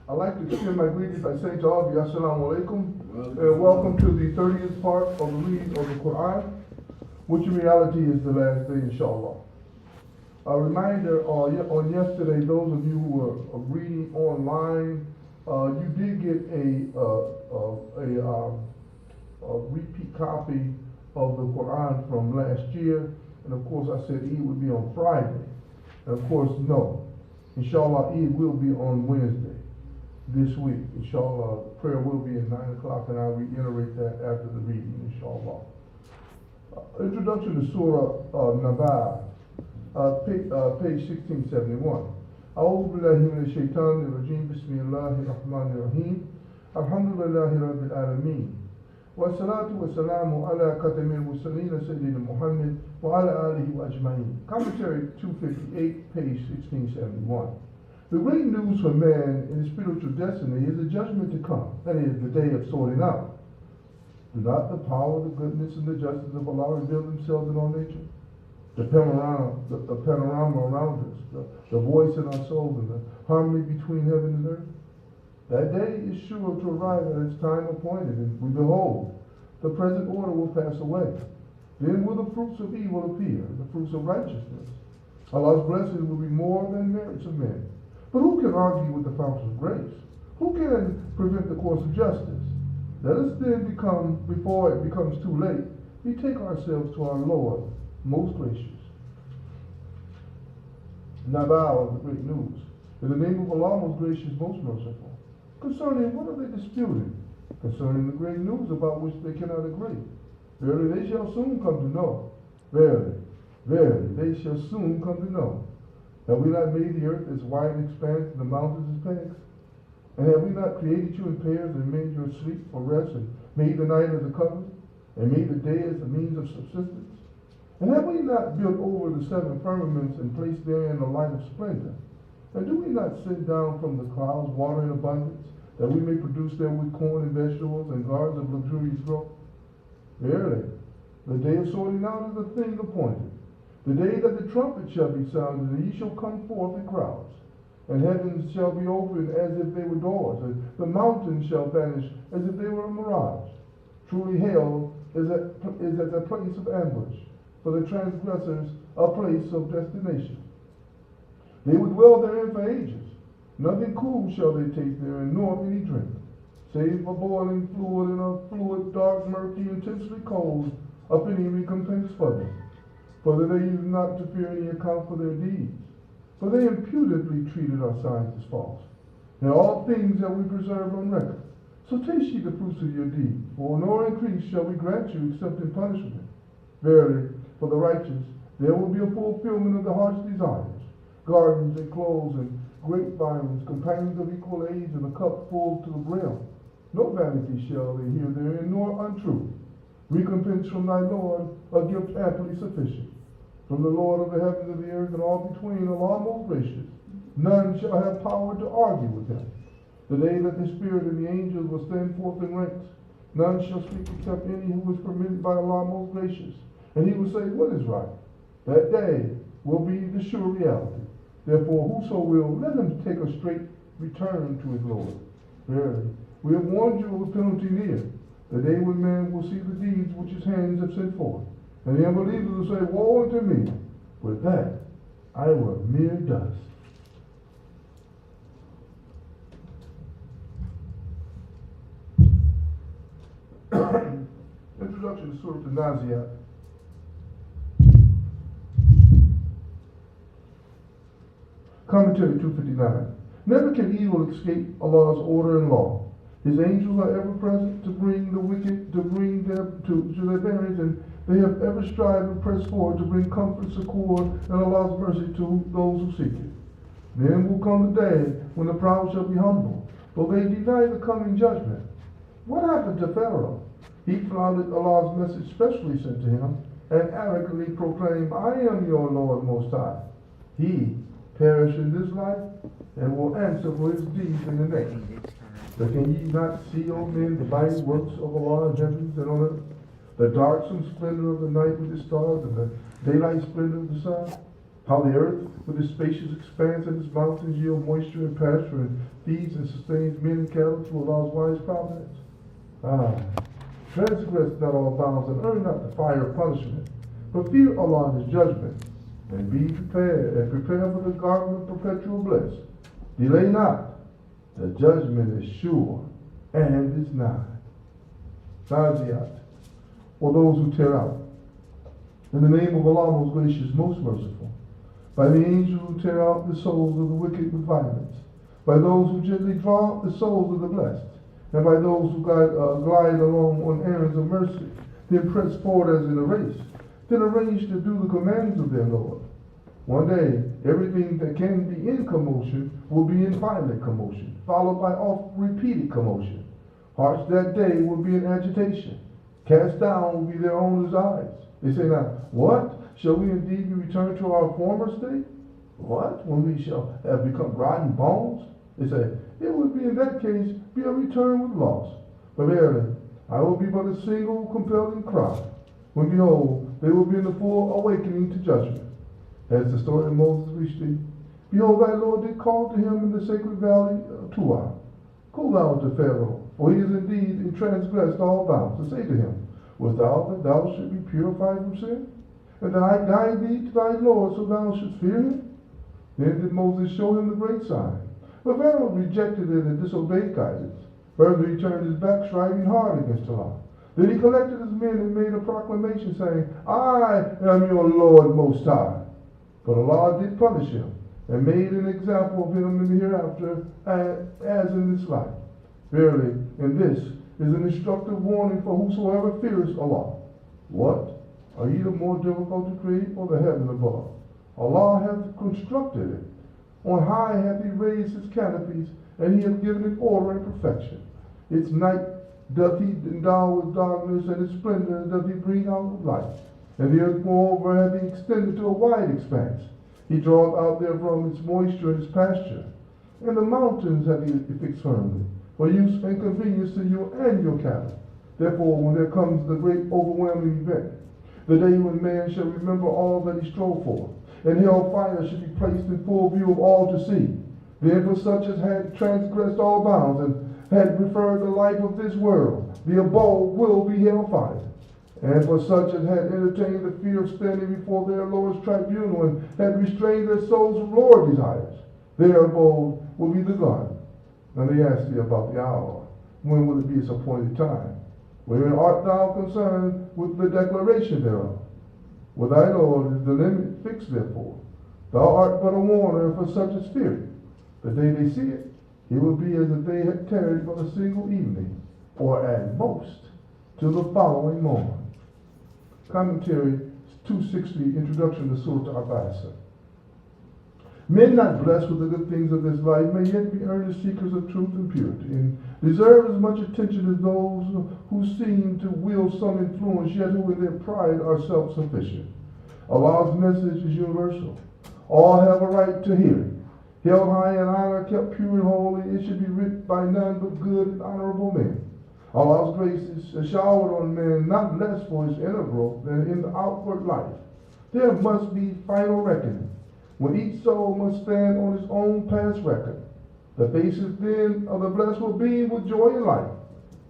I'd like to extend my greetings by saying to all of you, Assalamu alaikum, and welcome to the 30th part of the reading of the Qur'an, which in reality is the last day, inshallah. A reminder, on yesterday, those of you who were reading online, you did get a repeat copy of the Qur'an from last year, and of course I said Eid would be on Friday, and of course no. Inshallah, Eid will be on Wednesday. This week, inshallah, prayer will be at 9 o'clock, and I'll reiterate that after the reading, inshallah. Introduction to Surah Naba, page 1671. أعوذ بالله من الشيطان الرجيم بسم الله الرحمن الرحيم الحمد لله رب العالمين والصلاة والسلام على خاتم المرسلين سيدنا محمد وعلى آله وأجمعين. Commentary 258, page 1671. The great news for man in his spiritual destiny is the judgment to come, that is, the day of sorting out. Do not the power, the goodness, and the justice of Allah reveal themselves in all nature? The panorama around us, the voice in our souls, and the harmony between heaven and earth? That day is sure to arrive at its time appointed, and we behold, the present order will pass away. Then will the fruits of evil appear, the fruits of righteousness. Allah's blessings will be more than merits of men. But who can argue with the fountain of grace? Who can prevent the course of justice? Let us then before it becomes too late, betake ourselves to our Lord, most gracious. Nabal, the great news. In the name of Allah, most gracious, most merciful. Concerning what are they disputing? Concerning the great news about which they cannot agree. Verily, they shall soon come to know. Verily, verily, they shall soon come to know. Have we not made the earth as wide and expanse and the mountains as pegs? And have we not created you in pairs and made your sleep for rest, and made the night as a covering, and made the day as a means of subsistence? And have we not built over the seven firmaments and placed therein a light of splendor? And do we not send down from the clouds water in abundance, that we may produce therewith corn and vegetables and gardens of luxurious growth? Verily, the day of sorting out is a thing appointed. The day that the trumpet shall be sounded, and ye shall come forth in crowds, and heavens shall be opened as if they were doors, and the mountains shall vanish as if they were a mirage. Truly hell is at a place of ambush, for the transgressors a place of destination. They would dwell therein for ages. Nothing cool shall they take therein, nor any drink, save a boiling fluid, and a fluid dark, murky, intensely cold, of any recompense for them. For they use not to fear any account for their deeds, for they impudently treated our signs as false. And all things that we preserve on record. So taste ye the fruits of your deeds, for no increase shall we grant you except in punishment. Verily, for the righteous, there will be a fulfillment of the heart's desires, gardens and clothes and grapevines, companions of equal age, and a cup full to the brim. No vanity shall they hear therein, nor untruth. Recompense from thy Lord, a gift amply sufficient. From the Lord of the heavens and the earth, and all between, Allah most gracious. None shall have power to argue with him. The day that the Spirit and the angels will stand forth in ranks, none shall speak except any who is permitted by Allah most gracious. And he will say, what is right? That day will be the sure reality. Therefore, whoso will, let him take a straight return to his Lord. Verily, we have warned you of a penalty near, the day when man will see the deeds which his hands have sent forth. And the unbelievers will say, woe unto me, with that I were mere dust. Introduction to Surah An-Nazi'at. Commentary 259. Never can evil escape Allah's order and law. His angels are ever present to bring the wicked, to bring them to their burials, and they have ever strived and pressed forward to bring comfort, succor, and Allah's mercy to those who seek it. Then will come the day when the proud shall be humble, though they deny the coming judgment. What happened to Pharaoh? He flouted Allah's message specially sent to him, and arrogantly proclaimed, I am your Lord Most High. He perished in this life, and will answer for his deeds in the next. But can ye not see, O men, the mighty works of Allah in heavens and on earth? The darksome splendor of the night with its stars, and the daylight splendor of the sun? How the earth, with its spacious expanse and its mountains, yield moisture and pasture, and feeds and sustains men and cattle through Allah's wise providence. Transgress not all bounds, and earn not the fire of punishment, but fear Allah and His judgment, and be prepared, and prepare for the garden of perpetual bliss. Delay not, the judgment is sure and is nigh. Naziat, or those who tear out. In the name of Allah, most gracious, most merciful. By the angels who tear out the souls of the wicked with violence. By those who gently draw out the souls of the blessed. And by those who glide along on errands of mercy, then press forward as in a race, then arrange to do the commands of their Lord. One day, everything that can be in commotion will be in violent commotion, followed by oft-repeated commotion. Hearts that day will be in agitation. Cast down will be their owner's eyes. They say now, what? Shall we indeed be returned to our former state? What? When we shall have become rotten bones? They say, it would be in that case be a return with loss. But verily, I will be but a single compelling cry, when behold, they will be in the full awakening to judgment. As the story of Moses reached thee, behold, thy Lord did call to him in the sacred valley of Tuah. Go thou to Pharaoh, for he is indeed transgressed all bounds, and say to him, wilt thou that thou should be purified from sin? And that I guide thee to thy Lord, so thou shouldst fear him? Then did Moses show him the great sign. But Pharaoh rejected it and disobeyed guidance. Further, he turned his back, striving hard against Allah. Then he collected his men and made a proclamation, saying, I am your Lord Most High. But Allah did punish him, and made an example of him in the hereafter, as in this life. Verily, in this is an instructive warning for whosoever fears Allah. What? Are ye the more difficult to create, or the heaven above? Allah hath constructed it. On high hath He raised His canopies, and He hath given it order and perfection. Its night doth He endow with darkness, and its splendor doth He bring out with light. And the earth moreover hath He extended to a wide expanse. He draweth out therefrom its moisture and its pasture. And the mountains hath He fixed firmly, for use and convenience to you and your cattle. Therefore, when there comes the great overwhelming event, the day when man shall remember all that he strove for, and hell fire should be placed in full view of all to see, then for such as had transgressed all bounds, and had preferred the life of this world, the abode will be hell fire. And for such as had entertained the fear of standing before their Lord's tribunal, and had restrained their souls from Lord desires, their abode will be the garden. Now they ask thee about the hour. When will it be its appointed time? Wherein art thou concerned with the declaration thereof? With thy Lord is the limit fixed therefore. Thou art but a warner for such as fear it. The day they see it, it will be as if they had tarried but a single evening, or at most, till the following morn. Commentary 260, Introduction to Surah Al-Abasa. Men not blessed with the good things of this life may yet be earnest seekers of truth and purity, and deserve as much attention as those who seem to wield some influence, yet who in their pride are self-sufficient. Allah's message is universal. All have a right to hear it. Held high in honor, kept pure and holy, it should be writ by none but good and honorable men. Allah's grace is showered on man not less for his inner growth than in the outward life. There must be final reckoning, when each soul must stand on its own past record. The faces then of the blessed will beam with joy and light,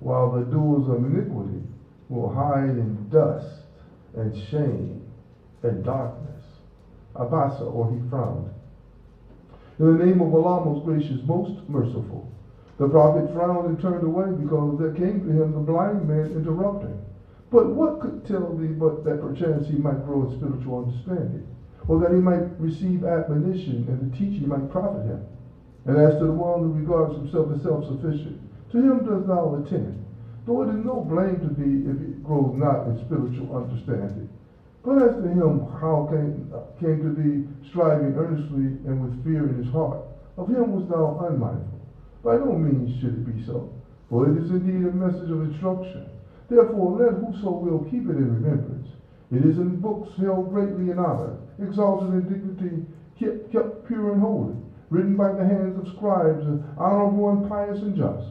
while the doers of iniquity will hide in dust and shame and darkness. Abasa, or he frowned. In the name of Allah, most gracious, most merciful. The prophet frowned and turned away, because there came to him the blind man interrupting. But what could tell thee but that perchance he might grow in spiritual understanding, or that he might receive admonition, and the teaching might profit him? And as to the one who regards himself as self-sufficient, to him dost thou attend, though it is no blame to thee if he grows not in spiritual understanding. But as to him how came to thee striving earnestly and with fear in his heart, of him wast thou unmindful. By no means should it be so, for it is indeed a message of instruction. Therefore let whoso will keep it in remembrance. It is in books held greatly in honor, exalted in dignity, kept pure and holy, written by the hands of scribes, honorable and pious and just.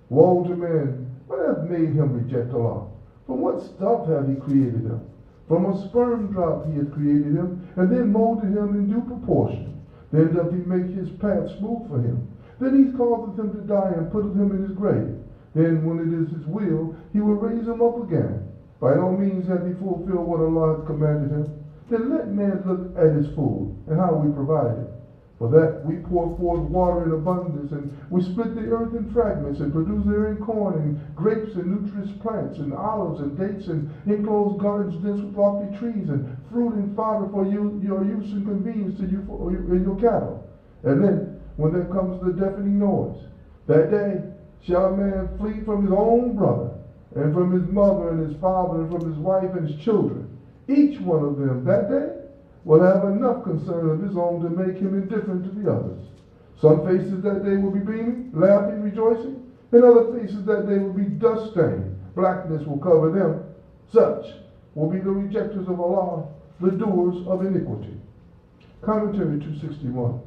Woe to man, what hath made him reject Allah? From what stuff hath he created him? From a sperm drop he hath created him, and then molded him in due proportion. Then doth he make his path smooth for him. Then he causeth him to die, and putteth him in his grave. Then, when it is his will, he will raise him up again. By no means hath he fulfilled what Allah hath commanded him. Then let man look at his food, and how we provide it. For that we pour forth water in abundance, and we split the earth in fragments, and produce therein corn, and grapes, and nutritious plants, and olives, and dates, and enclosed gardens dense with lofty trees, and fruit and fodder for you, your use and convenience to you and your cattle. And then, when there comes the deafening noise, that day shall a man flee from his own brother, and from his mother, and his father, and from his wife, and his children. Each one of them that day will have enough concern of his own to make him indifferent to the others. Some faces that day will be beaming, laughing, rejoicing, and other faces that day will be dust-stained. Blackness will cover them. Such will be the rejectors of Allah, the doers of iniquity. Commentary 261.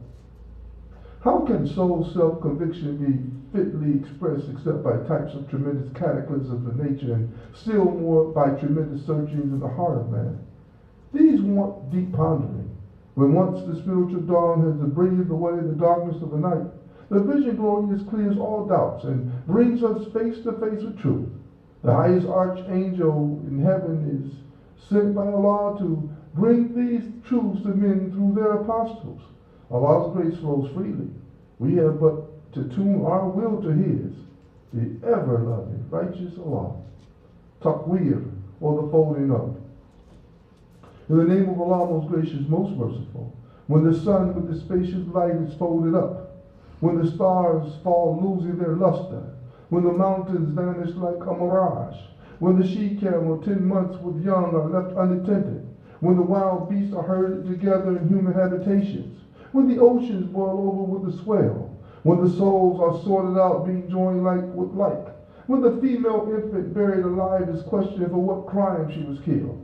How can soul self-conviction be fitly expressed except by types of tremendous cataclysms of nature, and still more by tremendous searchings in the heart of man? These want deep pondering. When once the spiritual dawn has breathed away the darkness of the night, the vision glorious clears all doubts and brings us face to face with truth. The highest archangel in heaven is sent by Allah to bring these truths to men through their apostles. Allah's grace flows freely. We have but to tune our will to His, the ever-loving, righteous Allah. Taqweer, or the folding up. In the name of Allah, most gracious, most merciful, when the sun with the spacious light is folded up, when the stars fall losing their luster, when the mountains vanish like a mirage, when the she-camel 10 months with young are left unattended, when the wild beasts are herded together in human habitations, when the oceans boil over with the swell, when the souls are sorted out being joined like with like, when the female infant buried alive is questioned for what crime she was killed,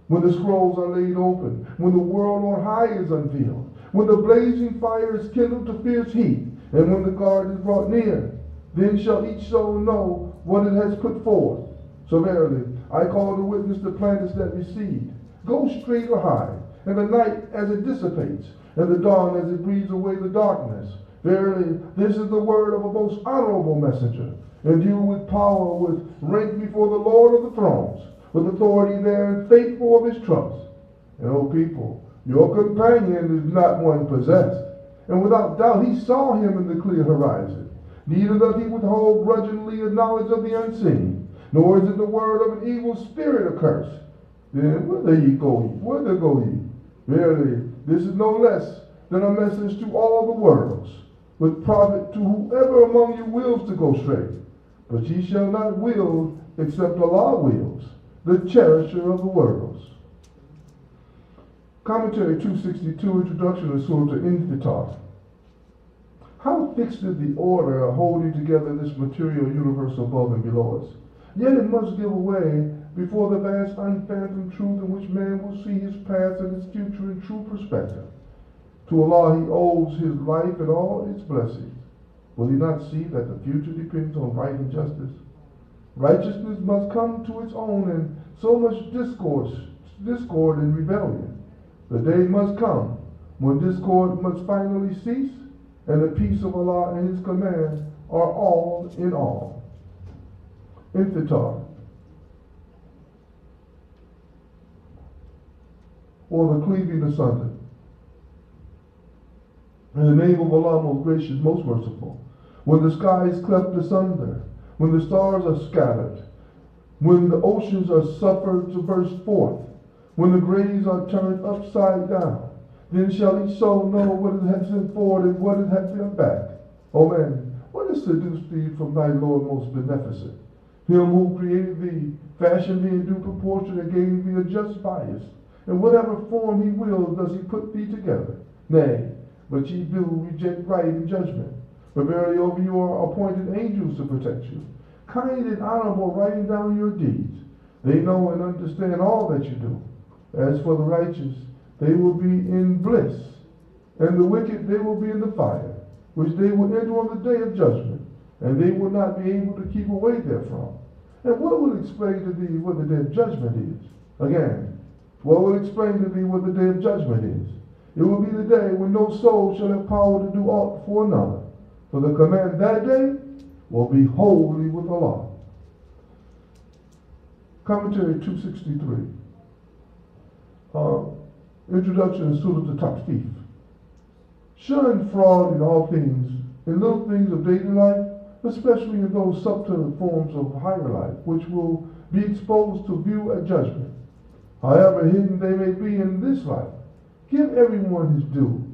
when the scrolls are laid open, when the world on high is unveiled, when the blazing fire is kindled to fierce heat, and when the guard is brought near, then shall each soul know what it has put forth. So verily, I call to witness the planets that recede, go straight or high, and the night as it dissipates, and the dawn as it breathes away the darkness. Verily, this is the word of a most honorable messenger, endued with power, with rank before the Lord of the thrones, with authority there and faithful of his trust. And, O people, your companion is not one possessed, and without doubt he saw him in the clear horizon. Neither doth he withhold grudgingly a knowledge of the unseen, nor is it the word of an evil spirit a curse. Then whither ye go ye? Whither go ye? Verily, this is no less than a message to all the worlds, with profit to whoever among you wills to go straight. But ye shall not will except Allah wills, the cherisher of the worlds. Commentary 262, Introduction to Surah Al-Infitar. How fixed is the order holding together this material universe above and below us? Yet it must give way before the vast unfathomed truth in which man will see his past and his future in true perspective. To Allah he owes his life and all its blessings. Will he not see that the future depends on right and justice? Righteousness must come to its own, and so much discord and rebellion. The day must come when discord must finally cease, and the peace of Allah and his command are all in all. Infitar, or the cleaving asunder. In the name of Allah, most gracious, most merciful, when the sky is cleft asunder, when the stars are scattered, when the oceans are suffered to burst forth, when the graves are turned upside down, then shall each soul know what it hath sent forward and what it hath sent back. O man, what has seduced thee from thy Lord most beneficent? Him who created thee, fashioned thee in due proportion, and gave thee a just bias. In whatever form he wills does he put thee together. Nay, but ye do reject right and judgment. But verily over you are appointed angels to protect you, kind and honorable, writing down your deeds. They know and understand all that you do. As for the righteous, they will be in bliss, and the wicked they will be in the fire, which they will enter on the day of judgment, and they will not be able to keep away therefrom. And what will explain to thee what the day of judgment is? Again, What will explain to thee what the day of judgment is? It will be the day when no soul shall have power to do aught for another. For the command that day will be holy with Allah. Commentary 263. Introduction to Surah Al-Taqfif. Shun fraud in all things, in little things of daily life, especially in those subtle forms of higher life, which will be exposed to view at judgment. However hidden they may be in this life, give everyone his due,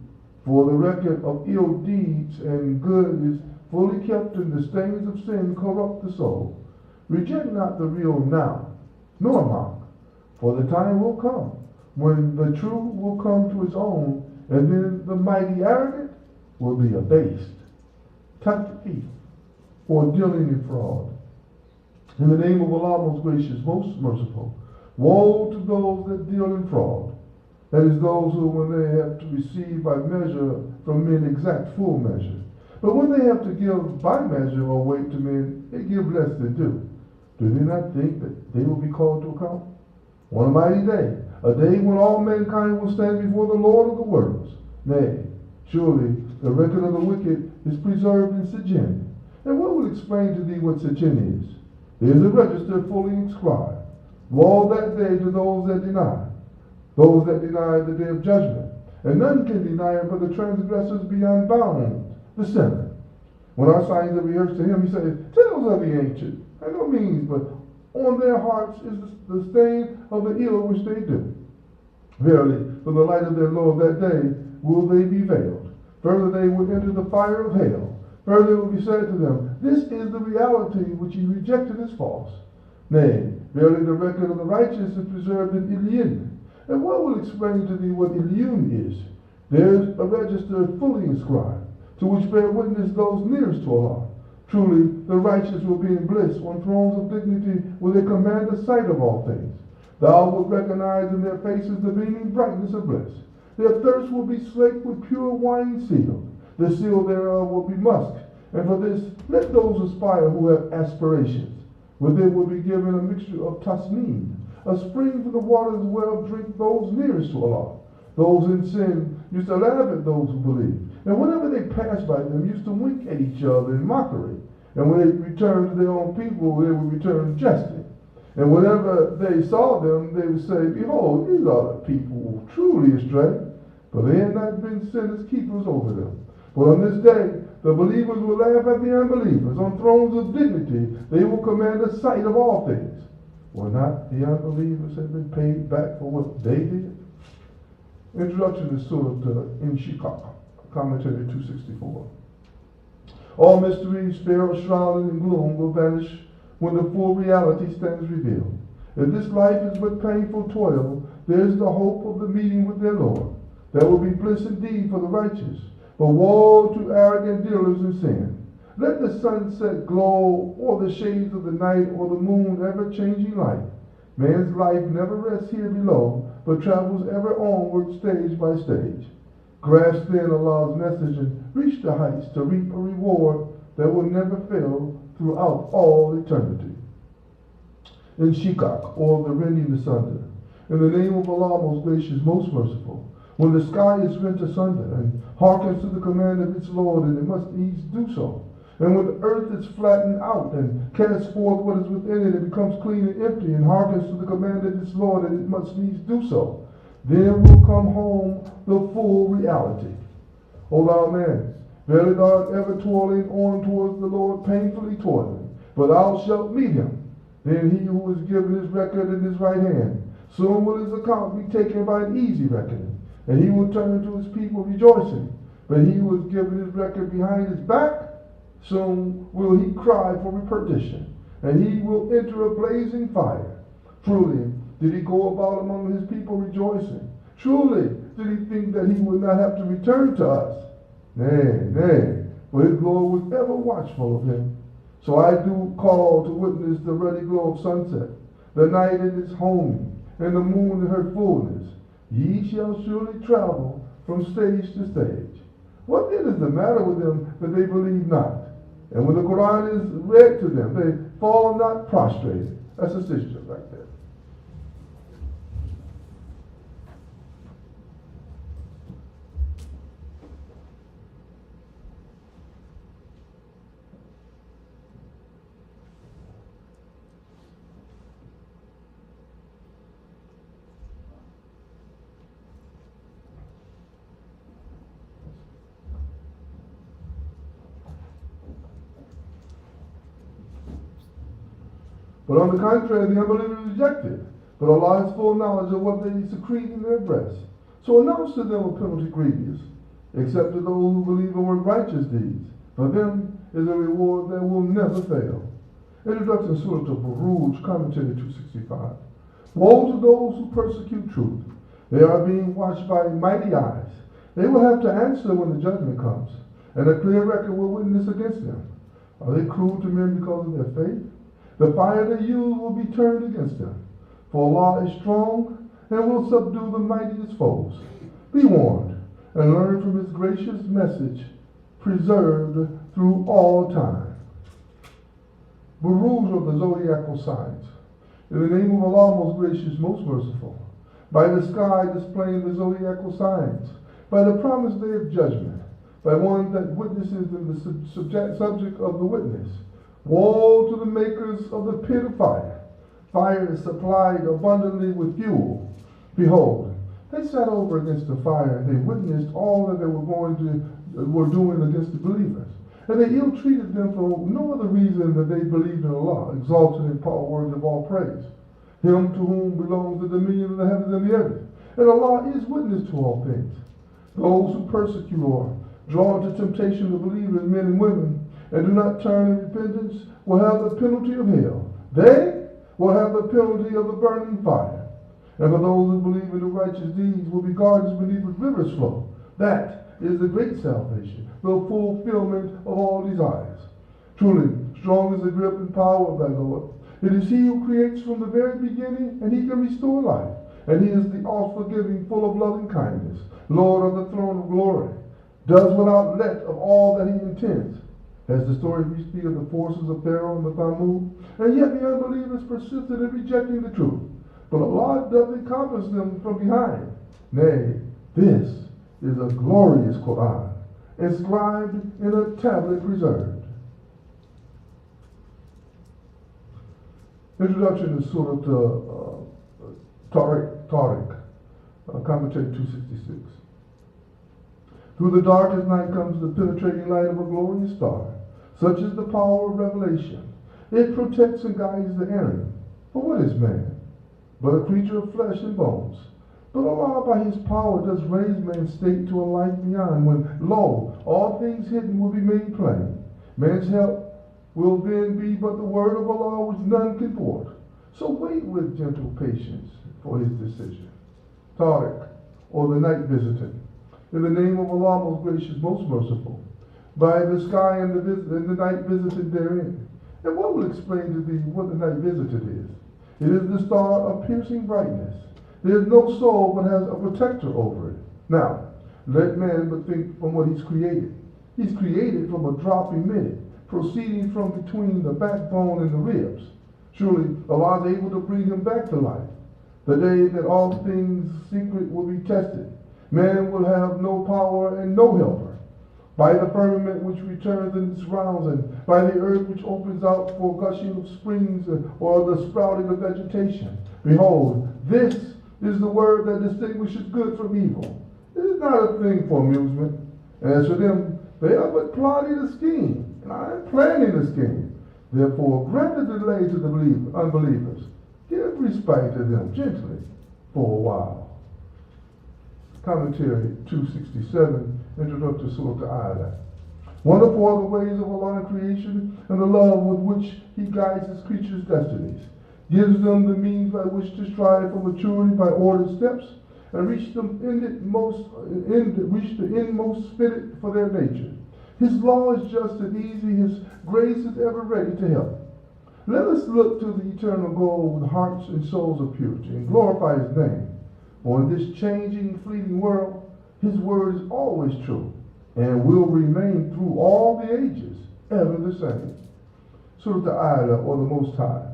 for the record of ill deeds and good is fully kept, and the stains of sin corrupt the soul. Reject not the real now, nor mock, for the time will come when the true will come to its own, and then the mighty arrogant will be abased. Taqfif, or dealing in fraud. In the name of Allah, most gracious, most merciful. Woe to those that deal in fraud. That is, those who, when they have to receive by measure from men, exact full measure. But when they have to give by measure or weight to men, they give less than due. Do they not think that they will be called to account? On a mighty day, a day when all mankind will stand before the Lord of the worlds. Nay, surely the record of the wicked is preserved in Sijin. And what will explain to thee what Sijin is? There is a register fully inscribed. Woe that day to those that deny the day of judgment. And none can deny it but the transgressors beyond bounds, the sinner. When our signs are rehearsed to him, he says, tales of the ancient. By no means, but on their hearts is the stain of the ill which they do. Verily, from the light of their Lord that day will they be veiled. Further, they will enter the fire of hell. Further, it will be said to them, this is the reality which ye rejected as false. Nay, verily the record of the righteous is preserved in Ilion. And what will explain to thee what Ilion is? There is a register fully inscribed, to which bear witness those nearest to Allah. Truly, the righteous will be in bliss on thrones of dignity, where they command the sight of all things. Thou wilt recognize in their faces the beaming brightness of bliss. Their thirst will be slaked with pure wine sealed. The seal thereof will be musk. And for this, let those aspire who have aspirations. With it will be given a mixture of tasneem, a spring for the waters whereof drink those nearest to Allah. Those in sin used to laugh at those who believe. And whenever they passed by them, used to wink at each other in mockery. And when they returned to their own people, they would return jesting. And whenever they saw them, they would say, behold, these are the people truly astray. But they had not been sinners keepers over them. But on this day, the believers will laugh at the unbelievers. On thrones of dignity, they will command the sight of all things. Will not the unbelievers have been paid back for what they did? Introduction to Surah Inshiqaq, Commentary 264. All mysteries, fear, shrouded in gloom, will vanish when the full reality stands revealed. If this life is but painful toil, there is the hope of the meeting with their Lord. There will be bliss indeed for the righteous, but woe to arrogant dealers in sin. Let the sunset glow, or the shades of the night, or the moon ever-changing light. Man's life never rests here below, but travels ever onward stage by stage. Grasp then Allah's message and reach the heights to reap a reward that will never fail throughout all eternity. Inshiqaq, or the rending asunder. In the name of Allah, most gracious, most merciful. When the sky is rent asunder and hearkens to the command of its Lord, and it must needs do so. And when the earth is flattened out and casts forth what is within it, it becomes clean and empty and hearkens to the command of its Lord, and it must needs do so. Then will come home the full reality. O thou man, verily thou art ever toiling on towards the Lord, painfully toiling, but thou shalt meet him. Then he who is given his record in his right hand, soon will his account be taken by an easy reckoning, and he will turn to his people rejoicing. But he who is given his record behind his back, soon will he cry for perdition, and he will enter a blazing fire. Truly, did he go about among his people rejoicing? Truly, did he think that he would not have to return to us? Nay, nay, for his Lord was ever watchful of him. So I do call to witness the ruddy glow of sunset, the night in its homing, and the moon in her fullness. Ye shall surely travel from stage to stage. What then is the matter with them that they believe not? And when the Qur'an is read to them, they fall not prostrated. That's a sister right there. But on the contrary, the unbelievers reject it. But Allah has full knowledge of what they secrete in their breasts. So announce to them a penalty grievous, except to those who believe and work righteous deeds. For them is a reward that will never fail. Introduction to Surah Al-Buruj, commentary 265. Woe to those who persecute truth. They are being watched by mighty eyes. They will have to answer when the judgment comes, and a clear record will witness against them. Are they cruel to men because of their faith? The fire they use will be turned against them. For Allah is strong and will subdue the mightiest foes. Be warned and learn from His gracious message, preserved through all time. Buruj of the zodiacal signs. In the name of Allah, most gracious, most merciful. By the sky displaying the zodiacal signs. By the promised day of judgment. By one that witnesses and the subject of the witness. Woe to the makers of the pit of fire. Fire is supplied abundantly with fuel. Behold, they sat over against the fire, and they witnessed all that they were doing against the believers. And they ill-treated them for no other reason than they believed in Allah, exalted in power, worthy of all praise. Him to whom belongs the dominion of the heavens and the earth. And Allah is witness to all things. Those who persecute or draw into temptation the believers, men and women, and do not turn in repentance, will have the penalty of hell. They will have the penalty of the burning fire. And for those who believe in the righteous deeds will be gardens beneath which rivers flow. That is the great salvation, the fulfillment of all desires. Truly, strong is the grip and power of thy Lord. It is He who creates from the very beginning, and He can restore life. And He is the all-forgiving, full of loving kindness, Lord of the throne of glory, does without let of all that He intends. As the story reached thee of the forces of Pharaoh and the Thamud, and yet the unbelievers persisted in rejecting the truth. But Allah doth encompass them from behind. Nay, this is a glorious Qur'an, inscribed in a tablet preserved. Introduction to Surah Tariq, commentary 266. Through the darkest night comes the penetrating light of a glorious star. Such is the power of revelation. It protects and guides the erring. For what is man? But a creature of flesh and bones. But Allah by His power does raise man's state to a life beyond, when, lo, all things hidden will be made plain. Man's help will then be but the word of Allah which none can thwart. So wait with gentle patience for His decision. Tariq, or the night visitant. In the name of Allah, most gracious, most merciful. By the sky and the night visited therein. And what will explain to thee what the night visited is? It is the star of piercing brightness. There is no soul but has a protector over it. Now, let man but think from what He's created. He's created from a drop emitted, proceeding from between the backbone and the ribs. Surely Allah is able to bring him back to life. The day that all things secret will be tested. Man will have no power and no helper. By the firmament which returns in its rounds, and by the earth which opens out for gushing of springs, or the sprouting of vegetation. Behold, this is the word that distinguishes good from evil. It is not a thing for amusement. And as for them, they are but plotting a scheme, and I am planning a scheme. Therefore, grant a delay to the unbelievers. Give respite to them gently for a while. Commentary 267, introductory to Surah Al-Ayah. Wonderful are the ways of Allah in creation, and the love with which He guides His creatures' destinies, gives them the means by which to strive for maturity by ordered steps, and reach the inmost fitted for their nature. His law is just and easy, His grace is ever ready to help. Let us look to the eternal goal with hearts and souls of purity, and glorify His name. For in this changing, fleeting world, His word is always true, and will remain through all the ages, ever the same. Surah Al-Ayah, or the Most High.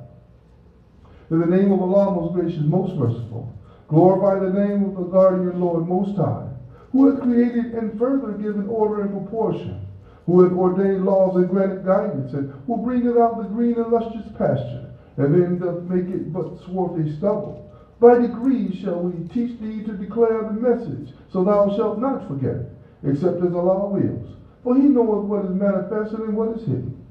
In the name of Allah, most gracious, most merciful, glorify the name of the guardian Lord Most High, who hath created and further given order and proportion, who hath ordained laws and granted guidance, and who bringeth out the green and lustrous pasture, and then doth make it but swarthy stubble. By degrees shall we teach thee to declare the message, so thou shalt not forget, except as Allah wills. For He knoweth what is manifested and what is hidden.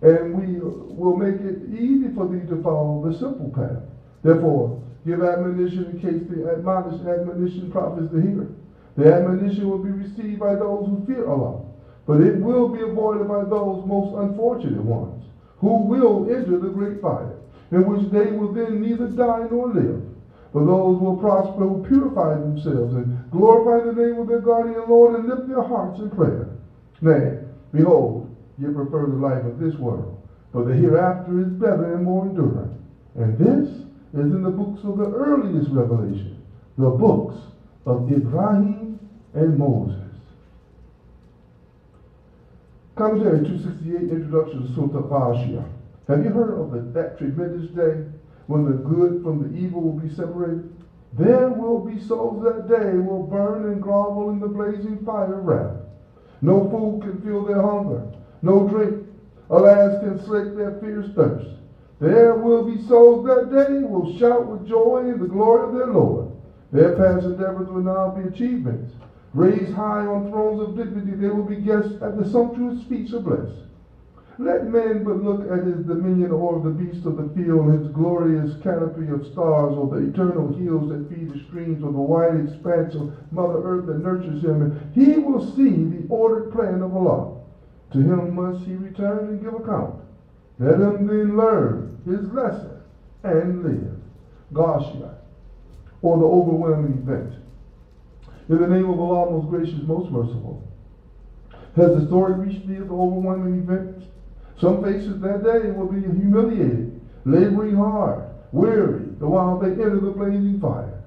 and we will make it easy for thee to follow the simple path. Therefore, give admonition in case the admonition profits the hearer. The admonition will be received by those who fear Allah, but it will be avoided by those most unfortunate ones, who will enter the great fire, in which they will then neither die nor live. For those will prosper who purify themselves and glorify the name of their guardian Lord and lift their hearts in prayer. Nay, behold, ye prefer the life of this world, but the hereafter is better and more enduring. And this is in the books of the earliest revelation, the books of Ibrahim and Moses. Commentary 268, Introduction to Surah Al-Ghashiyah. Have you heard of that tremendous day when the good from the evil will be separated? There will be souls that day will burn and grovel in the blazing fire of wrath. No food can fill their hunger, no drink, alas, can slake their fierce thirst. There will be souls that day will shout with joy in the glory of their Lord. Their past endeavors will now be achievements. Raised high on thrones of dignity, they will be guests at the sumptuous feasts of bliss. Let man but look at his dominion o'er the beasts of the field, his glorious canopy of stars, or the eternal hills that feed the streams, or the wide expanse of Mother Earth that nurtures him, and he will see the ordered plan of Allah. To him must he return and give account. Let him then learn his lesson and live. Ghashiyah, or the overwhelming event. In the name of Allah, most gracious, most merciful. Has the story reached thee of the overwhelming event? Some faces that day will be humiliated, laboring hard, weary, the while they enter the blazing fire.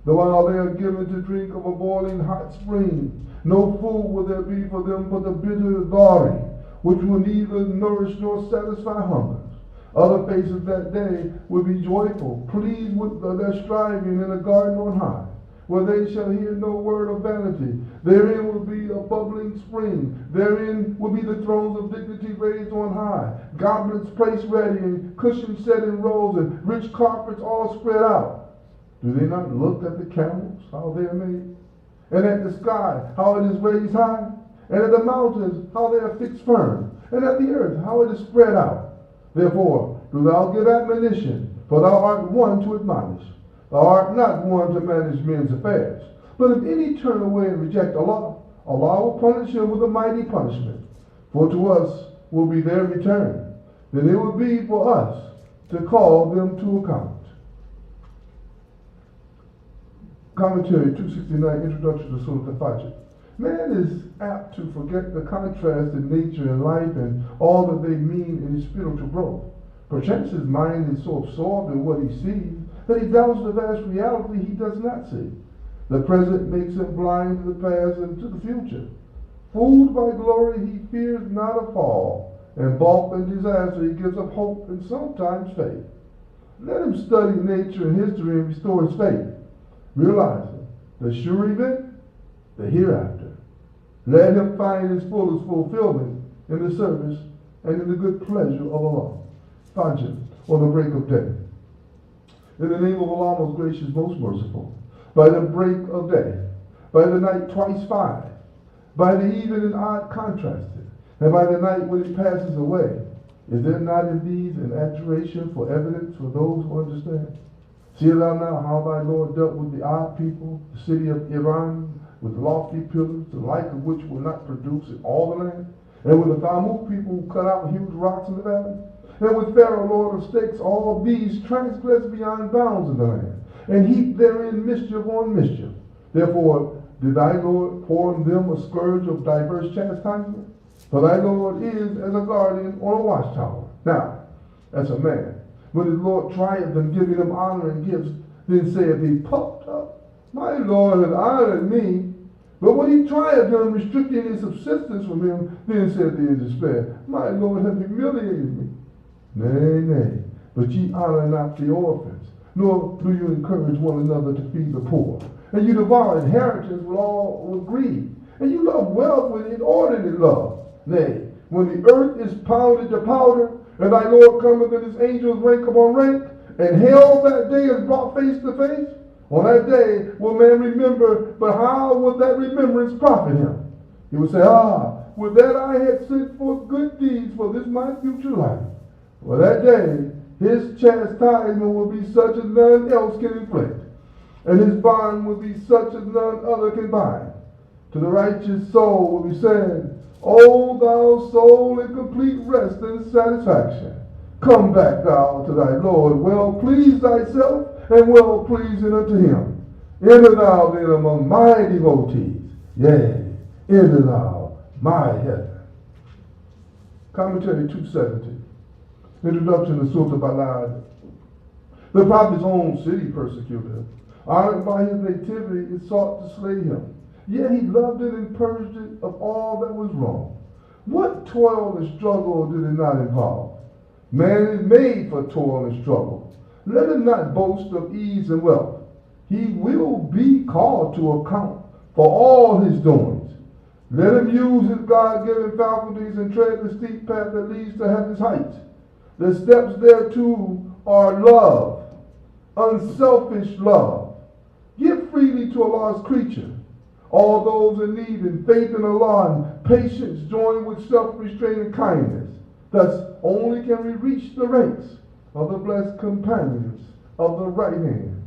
The while they are given to drink of a boiling hot spring, no food will there be for them but the bitter gari, which will neither nourish nor satisfy hunger. Other faces that day will be joyful, pleased with their striving in a garden on high, where they shall hear no word of vanity. Therein will be a bubbling spring. Therein will be the thrones of dignity raised on high, goblets placed ready, and cushions set in rows, and rich carpets all spread out. Do they not look at the camels, how they are made? And at the sky, how it is raised high? And at the mountains, how they are fixed firm? And at the earth, how it is spread out? Therefore, do thou give admonition, for thou art one to admonish. Thou art not one to manage men's affairs. But if any turn away and reject Allah, Allah will punish him with a mighty punishment. For to us will be their return. Then it will be for us to call them to account. Commentary 269, Introduction to Surah Al-Fajr. Man is apt to forget the contrast in nature and life and all that they mean in his spiritual growth. Perchance his mind is so absorbed in what he sees that he doubts the vast reality he does not see. The present makes him blind to the past and to the future. Fooled by glory, he fears not a fall, and balked in disaster, he gives up hope and sometimes faith. Let him study nature and history and restore his faith, realizing the sure event, the hereafter. Let him find his fullest fulfillment in the service and in the good pleasure of Allah. Fajr, or the break of day. In the name of Allah, most gracious, most merciful. By the break of day, by the night twice 5, by the even and odd contrasted, and by the night when it passes away. Is there not in these an adjuration for evidence for those who understand? See thou now how thy Lord dealt with the odd people, the city of Iran, with lofty pillars, the like of which will not produce in all the land, and with the Thamud people who cut out huge rocks in the valley, and with Pharaoh, lord of stakes, all these transgressed beyond bounds in the land, and heaped therein mischief on mischief. Therefore did thy Lord pour on them a scourge of diverse chastisement? For thy Lord is as a guardian on a watchtower. Now, as a man, when his Lord triumphed in giving them honor and gifts, then saith he, puffed up, my Lord has honored me. But when he triumphed in restricting his subsistence from him, then said he in despair, my Lord hath humiliated me. Nay, nay, but ye honor not the orphans, nor do you encourage one another to feed the poor. And you devour inheritance with greed, and you love wealth with inordinate love. Nay, when the earth is pounded to powder, and thy Lord cometh and his angels rank upon rank, and hell that day is brought face to face, on that day will man remember, but how will that remembrance profit him? He will say, would that I had sent forth good deeds for this my future life. For that day, his chastisement will be such as none else can inflict, and his bond will be such as none other can bind. To the righteous soul will be said, O thou soul in complete rest and satisfaction, come back thou to thy Lord, well pleased thyself, and well pleasing unto him. Enter thou then among my devotees, yea, enter thou my heaven. Commentary 270. Introduction to Surah Balad. The prophet's own city persecuted, honored by his nativity, it sought to slay him. Yet he loved it and purged it of all that was wrong. What toil and struggle did it not involve? Man is made for toil and struggle. Let him not boast of ease and wealth. He will be called to account for all his doings. Let him use his God-given faculties and tread the steep path that leads to heaven's heights. The steps thereto are love, unselfish love. Give freely to Allah's creature, all those in need, in faith in Allah, and patience joined with self-restraint and kindness. Thus only can we reach the ranks of the blessed companions of the right hand.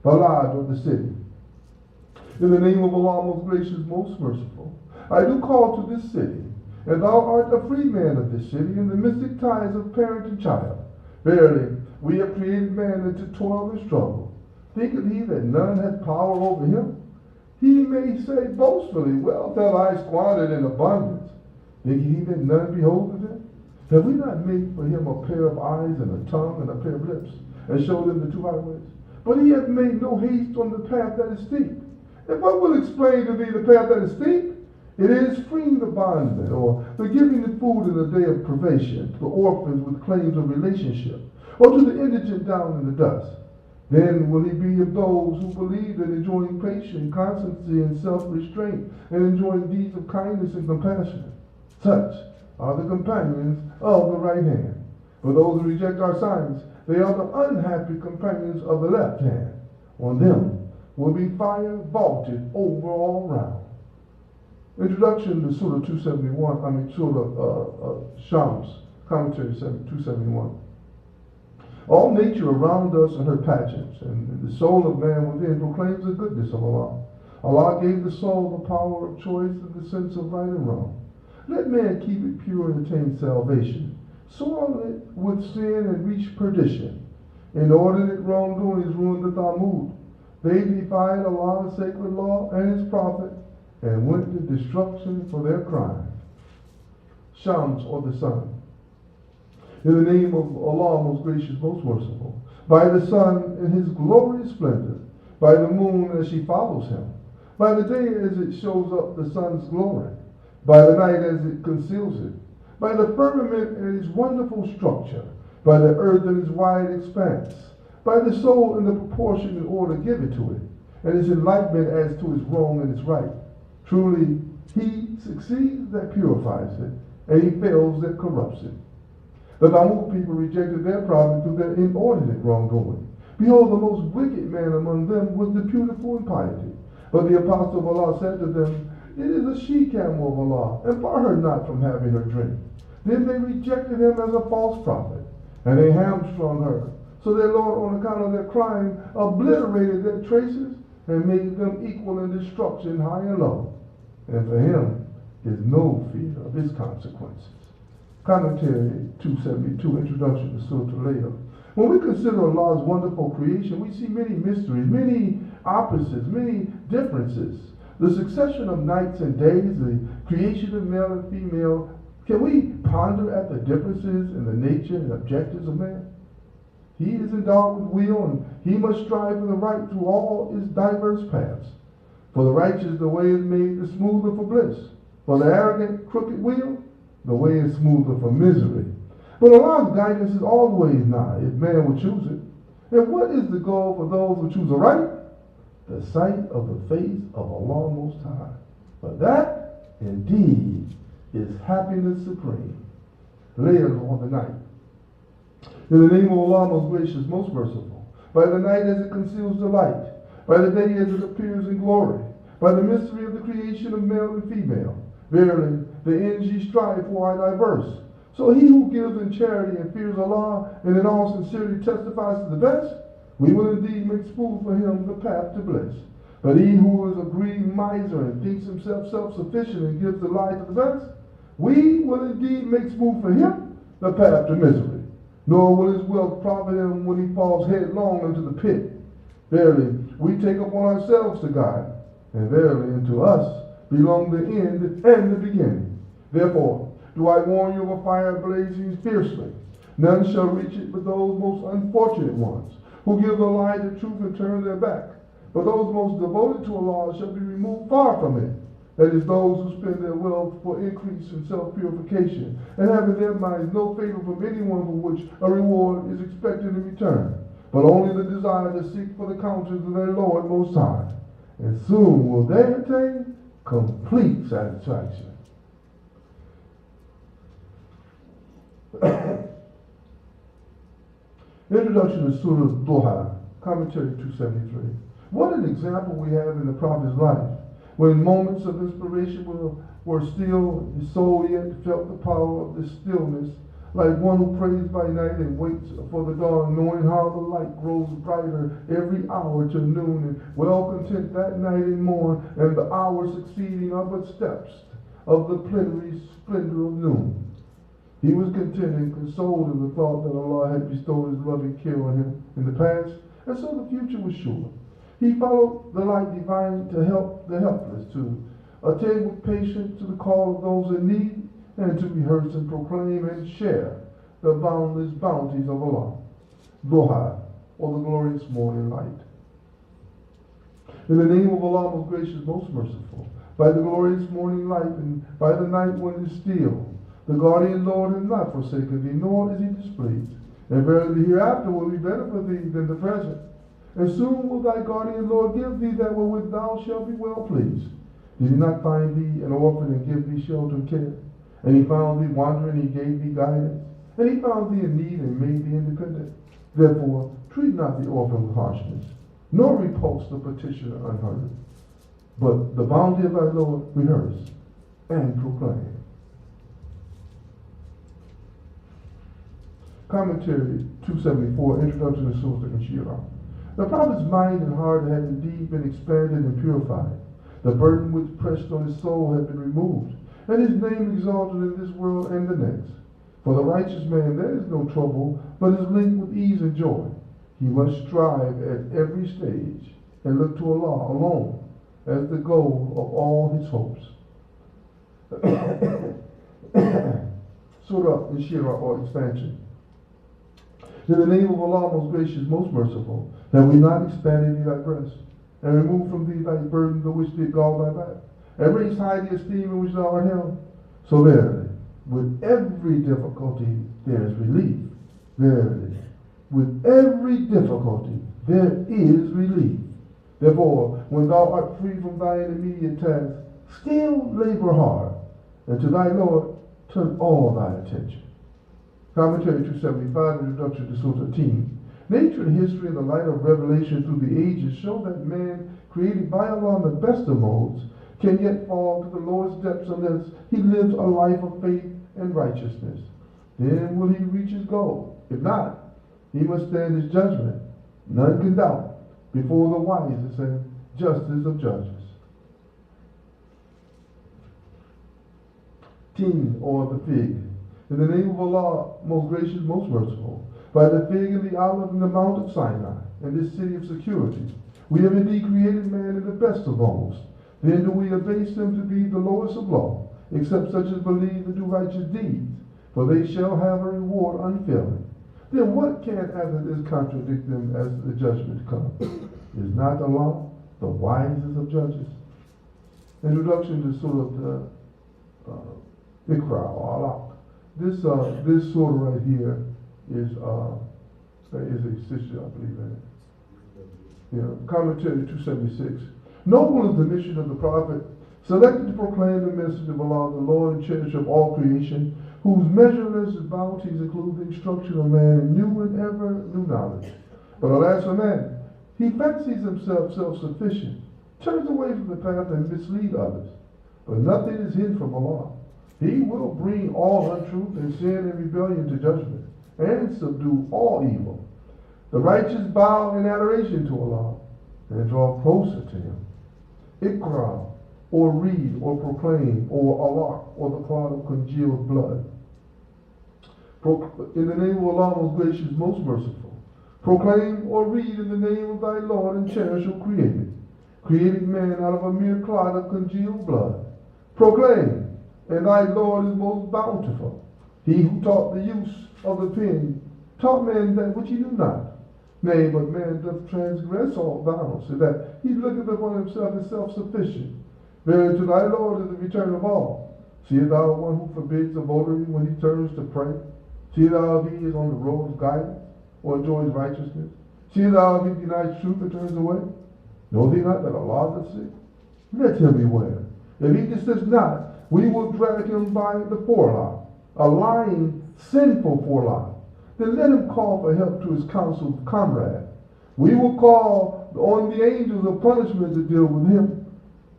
Balad of the city. In the name of Allah, most gracious, most merciful, I do call to this city, and thou art a free man of this city, in the mystic ties of parent and child. Verily, we have created man into toil and struggle. Thinketh he that none hath power over him? He may say boastfully, wealth have I squandered in abundance. Think he that none beholdeth him? Have we not made for him a pair of eyes and a tongue and a pair of lips, and showed him the two highways? But he hath made no haste on the path that is steep. And what will explain to thee the path that is steep? It is freeing the bondman, or the giving the food in the day of privation, to the orphans with claims of relationship, or to the indigent down in the dust. Then will he be of those who believe in enjoying patience, constancy, and self-restraint, and enjoying deeds of kindness and compassion. Such are the companions of the right hand. For those who reject our signs, they are the unhappy companions of the left hand. On them will be fire vaulted over all round. Introduction to Surah 271, Surah Shams, commentary 271. All nature around us and her pageants, and the soul of man within proclaims the goodness of Allah. Allah gave the soul the power of choice and the sense of right and wrong. Let man keep it pure and attain salvation. Soil it with sin and reach perdition. Inordinate wrongdoing is ruined the Thamud. They defied Allah's sacred law and his prophet, and went to destruction for their crime. Shams, or the sun. In the name of Allah, most gracious, most merciful, by the sun in his glorious splendor, by the moon as she follows him, by the day as it shows up the sun's glory, by the night as it conceals it, by the firmament and its wonderful structure, by the earth and its wide expanse, by the soul in the proportion and order given to it, and its enlightenment as to its wrong and its right. Truly, he succeeds that purifies it, and he fails that corrupts it. The Thamud people rejected their prophet through their inordinate wrongdoing. Behold, the most wicked man among them was the beautiful in piety. But the apostle of Allah said to them, it is a she-camel of Allah, and bar her not from having her drink. Then they rejected him as a false prophet, and they hamstrung her. So their Lord, on account of their crime, obliterated their traces and made them equal in destruction high and low. And for him is no fear of his consequences. Commentary 272, Introduction to Surah Al-Layl. When we consider Allah's wonderful creation, we see many mysteries, many opposites, many differences. The succession of nights and days, the creation of male and female. Can we ponder at the differences in the nature and objectives of man? He is endowed with will, and he must strive for the right through all its diverse paths. For the righteous, the way is made the smoother for bliss. For the arrogant, crooked will, the way is smoother for misery. But Allah's guidance is always nigh, if man would choose it. And what is the goal for those who choose the right? The sight of the face of Allah Most High. For that, indeed, is happiness supreme. Layers on the night. In the name of Allah, most gracious, most merciful, by the night as it conceals the light, by the day as it appears in glory, by the mystery of the creation of male and female. Verily, the ends ye strive for are diverse. So he who gives in charity and fears Allah and in all sincerity testifies to the best, we will indeed make smooth for him the path to bliss. But he who is a greedy miser and thinks himself self-sufficient and gives the lie to the best, we will indeed make smooth for him the path to misery. Nor will his wealth profit him when he falls headlong into the pit. Verily, we take upon ourselves to guide, and verily unto us belong the end and the beginning. Therefore, do I warn you of a fire blazing fiercely. None shall reach it but those most unfortunate ones, who give the lie to truth and turn their back. But those most devoted to Allah shall be removed far from it. That is, those who spend their wealth for increase in self-purification, and have in their minds no favor from anyone for which a reward is expected in return, but only the desire to seek for the countenance of their Lord Most High. And soon will they attain complete satisfaction. Introduction to Surah Duha, commentary 273. What an example we have in the Prophet's life, when moments of inspiration were still, his soul yet felt the power of this stillness, like one who prays by night and waits for the dawn, knowing how the light grows brighter every hour till noon, and well content that night and morn, and the hours succeeding are but steps of the plenary splendor of noon. He was content and consoled in the thought that Allah had bestowed his loving care on him in the past, and so the future was sure. He followed the light divine to help the helpless, to attend with patience to the call of those in need, and to rehearse and proclaim and share the boundless bounties of Allah. Duha, or the glorious morning light. In the name of Allah, most gracious, most merciful, by the glorious morning light and by the night when it is still, the guardian Lord has not forsaken thee, nor is he displeased. And verily the hereafter will be better for thee than the present. And soon will thy guardian Lord give thee that wherewith thou shalt be well pleased. Did he not find thee an orphan and give thee shelter and care? And he found thee wandering, he gave thee guidance. And he found thee in need and made thee independent. Therefore, treat not the orphan with harshness, nor repulse the petitioner unheard. But the bounty of thy Lord rehearse and proclaim. Commentary 274, Introduction to Surah Al-Shirah. The Prophet's mind and heart had indeed been expanded and purified. The burden which pressed on his soul had been removed, and his name exalted in this world and the next. For the righteous man there is no trouble, but is linked with ease and joy. He must strive at every stage and look to Allah alone as the goal of all his hopes. Surah Al-Shirah, or expansion. In the name of Allah, most gracious, most merciful, have we not expanded thee thy breast, and removed from thee thy burden, the which did gall thy back, and raised high the esteem in which thou art held? So verily, with every difficulty there is relief. Verily, with every difficulty there is relief. Therefore, when thou art free from thine immediate task, still labor hard, and to thy Lord turn all thy attention. Commentary 275, Introduction to Surah Al-Tin. Nature and history in the light of revelation through the ages show that man, created by Allah in the best of modes, can yet fall to the lowest depths unless he lives a life of faith and righteousness. Then will he reach his goal. If not, he must stand his judgment. None can doubt before the wisest and justest of judges. Tin, or the fig. In the name of Allah, most gracious, most merciful, by the fig and the olive and the Mount of Sinai, and this city of security, we have indeed created man in the best of modes. Then do we abase them to be the lowest of low, except such as believe and do righteous deeds, for they shall have a reward unfailing. Then what can after this contradict them as the judgment comes? Is not Allah the wisest of judges? Introduction to Surah Iqra, or Alaq. This surah right here is a sister, I believe in it. Yeah, commentary 276. Noble is the mission of the Prophet, selected to proclaim the message of Allah, the Lord and cherisher of all creation, whose measureless bounties include the instruction of man in new and ever new knowledge. But alas for man, he fancies himself self-sufficient, turns away from the path and misleads others. But nothing is hidden from Allah. He will bring all untruth and sin and rebellion to judgment and subdue all evil. The righteous bow in adoration to Allah and draw closer to Him. Ikra, or read, or proclaim, or Allah, or the cloud of congealed blood. In the name of Allah, most gracious, most merciful. Proclaim or read in the name of thy Lord and cherish who created man out of a mere clot of congealed blood. Proclaim, and thy Lord is most bountiful. He who taught the use of the pen taught man that which he knew not. Nay, but man doth transgress all bounds, so that he looketh upon himself as self-sufficient. Verily to thy Lord is the return of all. Seest thou one who forbids a votary when he turns to pray? Seest thou if he is on the road of guidance, or enjoys righteousness? Seest thou if he denies truth and turns away? Know thee not that Allah doth see? Let him beware. If he desist not, we will drag him by the forelock, a lying, sinful forelock. Then let him call for help to his counsel comrade. We will call on the angels of punishment to deal with him.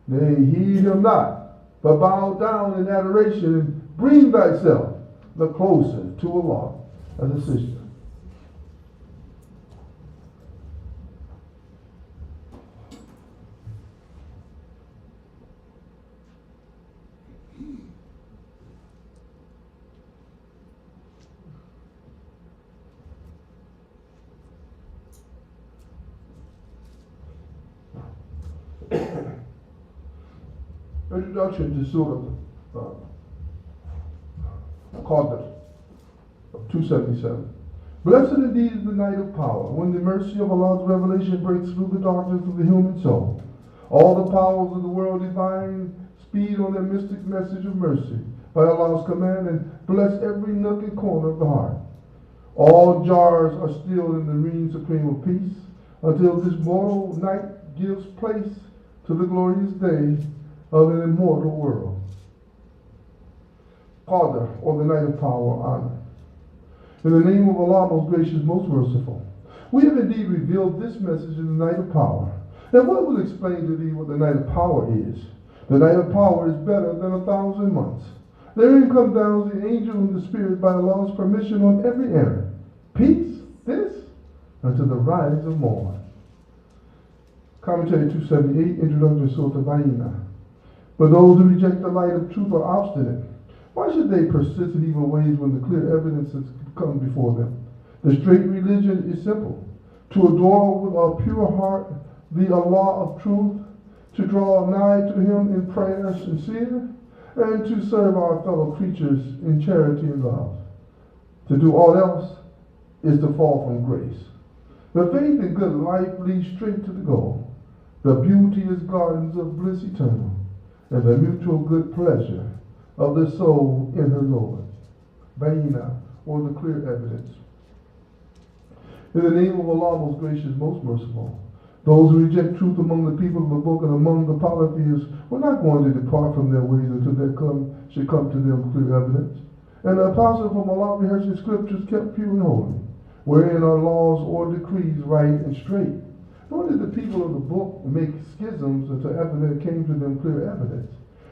Nay, heed him not, but bow down in adoration and bring thyself the closer to Allah as a sister. Introduction to Surah Qadr, 277. Blessed indeed is the night of power, when the mercy of Allah's revelation breaks through the darkness of the human soul. All the powers of the world divine speed on their mystic message of mercy by Allah's command and bless every nook and corner of the heart. All jars are still in the reign supreme of peace until this mortal night gives place to the glorious day of an immortal world. Qadr, or the night of power, honor. In the name of Allah, most gracious, most merciful. We have indeed revealed this message in the night of power. And what will explain to thee what the night of power is? The night of power is better than 1,000 months. Therein come down the angel and the spirit by Allah's permission on every errand. Peace, this, until the rise of morn. Commentary 278, Introductory Surah Bayina. But those who reject the light of truth are obstinate. Why should they persist in evil ways when the clear evidence has come before them? The straight religion is simple: to adore with a pure heart the Allah of truth, to draw nigh to Him in prayer sincere, and to serve our fellow creatures in charity and love. To do all else is to fall from grace. The faith in good life leads straight to the goal. The beauteous gardens of bliss eternal, and the mutual good pleasure of the soul in her Lord. Bayina, or the clear evidence. In the name of Allah, most gracious, most merciful. Those who reject truth among the people of the book and among the polytheists were not going to depart from their ways until there should come to them clear evidence. And the apostles from Allah rehearsing scriptures kept pure and holy, wherein are laws or decrees right and straight. Nor did the people of the book make schisms until after there came to them clear evidence.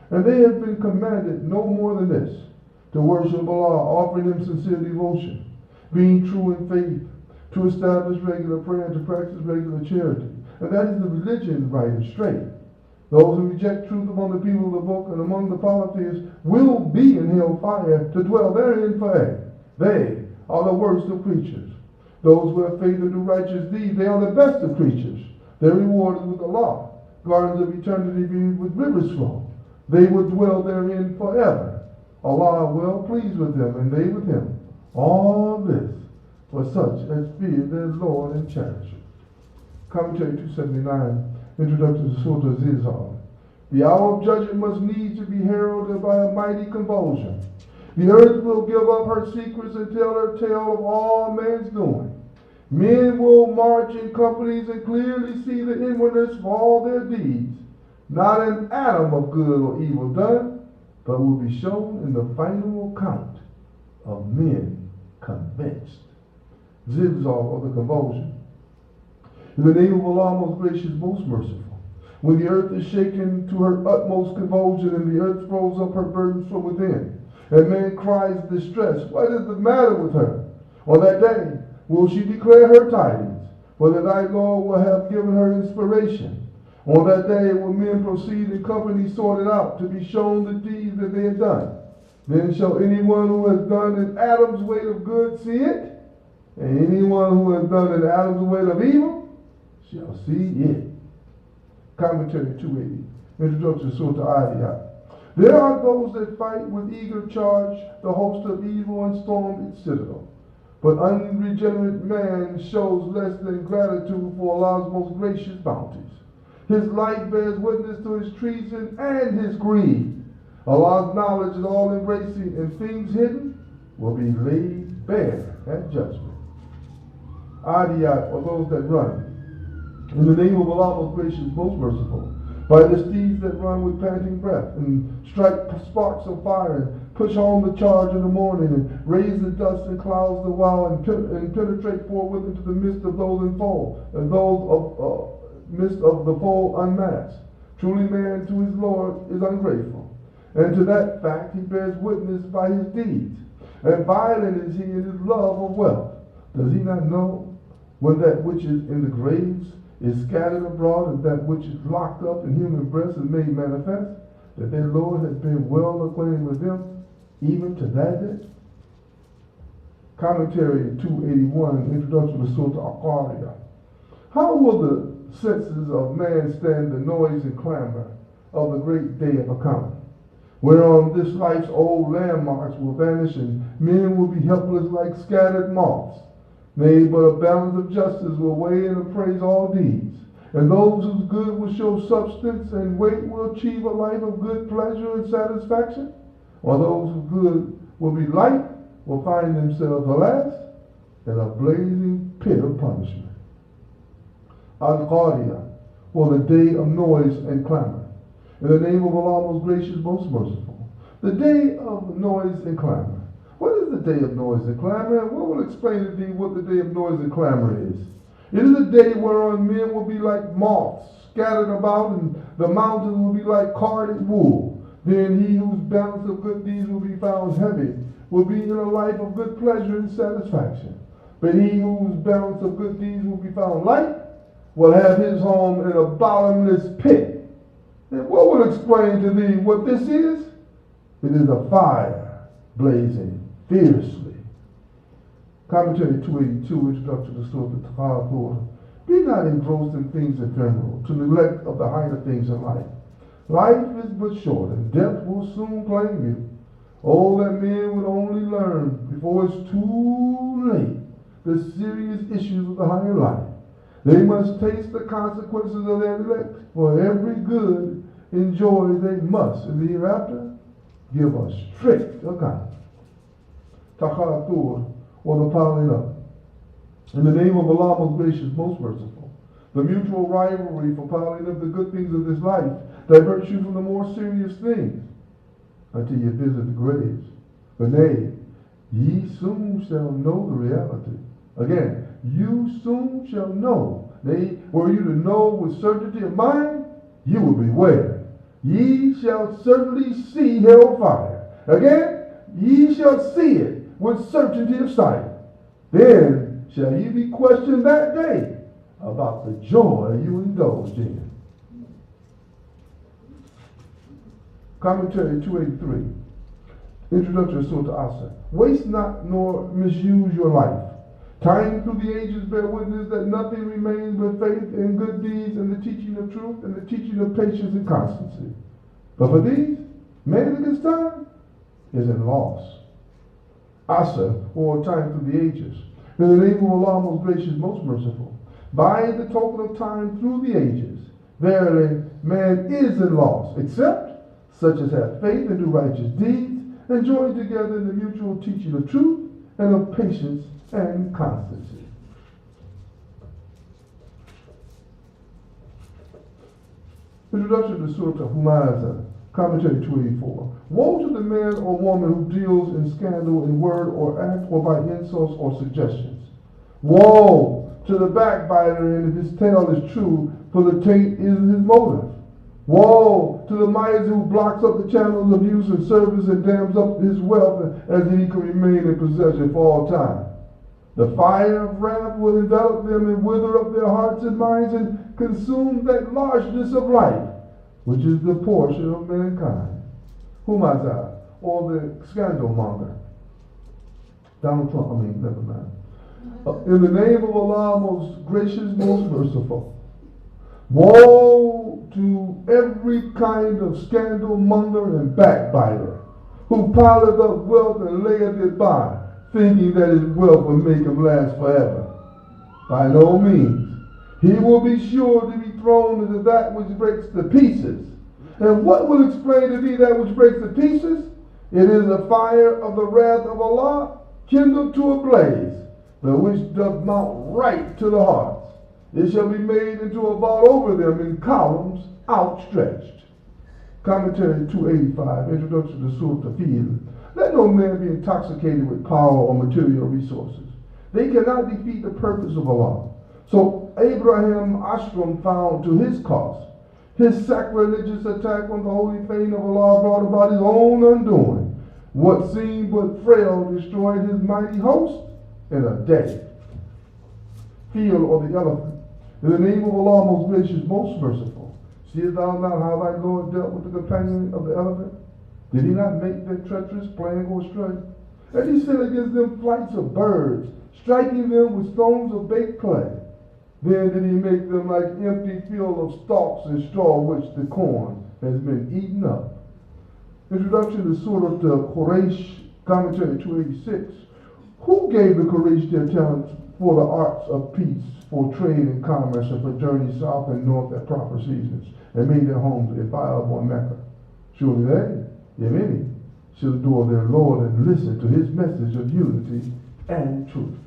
And they have been commanded no more than this: to worship Allah, offering Him sincere devotion, being true in faith, to establish regular prayer, and to practice regular charity. And that is the religion right and straight. Those who reject truth among the people of the book and among the polytheists will be in hell fire to dwell therein forever. They are the worst of creatures. Those who have faith and do righteous deeds, they are the best of creatures. Their reward is with Allah, gardens of eternity with rivers flow. They will dwell therein forever. Allah well pleased with them, and they with Him. All this for such as fear their Lord and cherish it. Commentary 279, Introduction to Surah Zelle. The hour of judgment must needs to be heralded by a mighty convulsion. The earth will give up her secrets and tell her tale of all man's doing. Men will march in companies and clearly see the inwardness of all their deeds. Not an atom of good or evil done, but will be shown in the final account of men convinced. Zilzal, or the convulsion. In the name of Allah, most gracious, most merciful. When the earth is shaken to her utmost convulsion and the earth throws up her burdens from within, and man cries distress, what is the matter with her? On that day will she declare her tidings, for that thy Lord will have given her inspiration. On that day will men proceed in company sorted out, to be shown the deeds that they have done. Then shall anyone who has done an atom's weight of good see it, and anyone who has done an atom's weight of evil shall see it. Commentary 280. Introduction to Surah Adiyat. There are those that fight with eager charge the host of evil and storm its citadel. But unregenerate man shows less than gratitude for Allah's most gracious bounties. His life bears witness to his treason and his greed. Allah's knowledge is all-embracing, and things hidden will be laid bare at judgment. Adiyat, or those that run. In the name of Allah, most gracious, most merciful. By the steeds that run with panting breath, and strike sparks of fire, and push home the charge in the morning, and raise the dust and clouds the while, and penetrate forward into the midst of those in foe, and those of midst of the foe unmasked. Truly man to his Lord is ungrateful, and to that fact he bears witness by his deeds. And violent is he in his love of wealth. Does he not know when that which is in the graves is scattered abroad, and that which is locked up in human breasts is made manifest, that their Lord has been well acquainted with them, even to that day? Commentary 281, Introduction to Surah Al-Qari'ah. How will the senses of man stand the noise and clamor of the great day of account, whereon this life's old landmarks will vanish, and men will be helpless like scattered moths? Nay, but a balance of justice will weigh and appraise all deeds, and those whose good will show substance, and weight will achieve a life of good pleasure and satisfaction, while those whose good will be light will find themselves, alas, in a blazing pit of punishment. Al-Qari'ah, or the day of noise and clamor. In the name of Allah, most gracious, most merciful. The day of noise and clamor. What is the day of noise and clamor? And what will explain to thee what the day of noise and clamor is? It is a day whereon men will be like moths scattered about, and the mountains will be like carded wool. Then he whose balance of good deeds will be found heavy will be in a life of good pleasure and satisfaction. But he whose balance of good deeds will be found light will have his home in a bottomless pit. And what will explain to thee what this is? It is a fire blazing fiercely. Commentary 282, Introduction to Surah Al-Taqathur. Be not engrossed in things ephemeral, to neglect of the higher things in life. Life is but short, and death will soon claim you. Oh, that men would only learn, before it's too late, the serious issues of the higher life. They must taste the consequences of their neglect. For every good enjoyed they must, in the hereafter, give a strict account. Taqathur, or the piling up. In the name of Allah, most gracious, most merciful. The mutual rivalry for piling up the good things of this life diverts you from the more serious things until you visit the graves. But nay, ye soon shall know the reality. Again, you soon shall know. Nay, were you to know with certainty of mind, you will beware. Ye shall certainly see hellfire. Again, ye shall see it with certainty of sight. Then shall ye be questioned that day about the joy you indulged in. Commentary 283. Introduction to Surah Asr. Waste not nor misuse your life. Time through the ages bear witness that nothing remains but faith and good deeds and the teaching of truth and the teaching of patience and constancy. But for these, man at this time is in loss. Asr, or time through the ages. In the name of Allah, most gracious, most merciful. By the token of time through the ages, verily, man is in loss, except such as have faith and do righteous deeds, and join together in the mutual teaching of truth and of patience and constancy. Introduction to Surah Humazah, Commentary 284. Woe to the man or woman who deals in scandal in word or act or by insults or suggestions. Woe to the backbiter, and if his tale is true, for the taint is his motive. Woe to the miser who blocks up the channels of use and service and dams up his wealth as if he can remain in possession for all time. The fire of wrath will envelop them and wither up their hearts and minds and consume that largeness of life, which is the portion of mankind. Humazah, or the scandal monger. Donald Trump, never mind. In the name of Allah, most gracious, most merciful. Woe to every kind of scandal monger and backbiter who pileth up wealth and layeth it by, thinking that his wealth will make him last forever. By no means. He will be sure to be thrown into that which breaks to pieces. And what will explain to thee that which breaks to pieces? It is the fire of the wrath of Allah kindled to a blaze, the which doth mount right to the hearts. It shall be made into a vault over them in columns outstretched. Commentary 285, Introduction to Surah Al-Fil. Let no man be intoxicated with power or material resources. They cannot defeat the purpose of Allah. So Abraham Ashram found to his cost. His sacrilegious attack on the holy fame of Allah brought about his own undoing. What seemed but frail destroyed his mighty host in a day. Fil, or the elephant. In the name of Allah, most gracious, most merciful. Seest thou not how thy Lord dealt with the companion of the elephant? Did he not make them treacherous, playing go astray? And he sent against them flights of birds, striking them with stones of baked clay. Then did he make them like empty field of stalks and straw which the corn has been eaten up. Introduction to Surah Quraysh, Commentary 286. Who gave the Quraysh their talents for the arts of peace, for trade and commerce, and for journeys south and north at proper seasons, and made their homes inviolable in Mecca? Surely they, if any, should adore their Lord and listen to his message of unity and truth.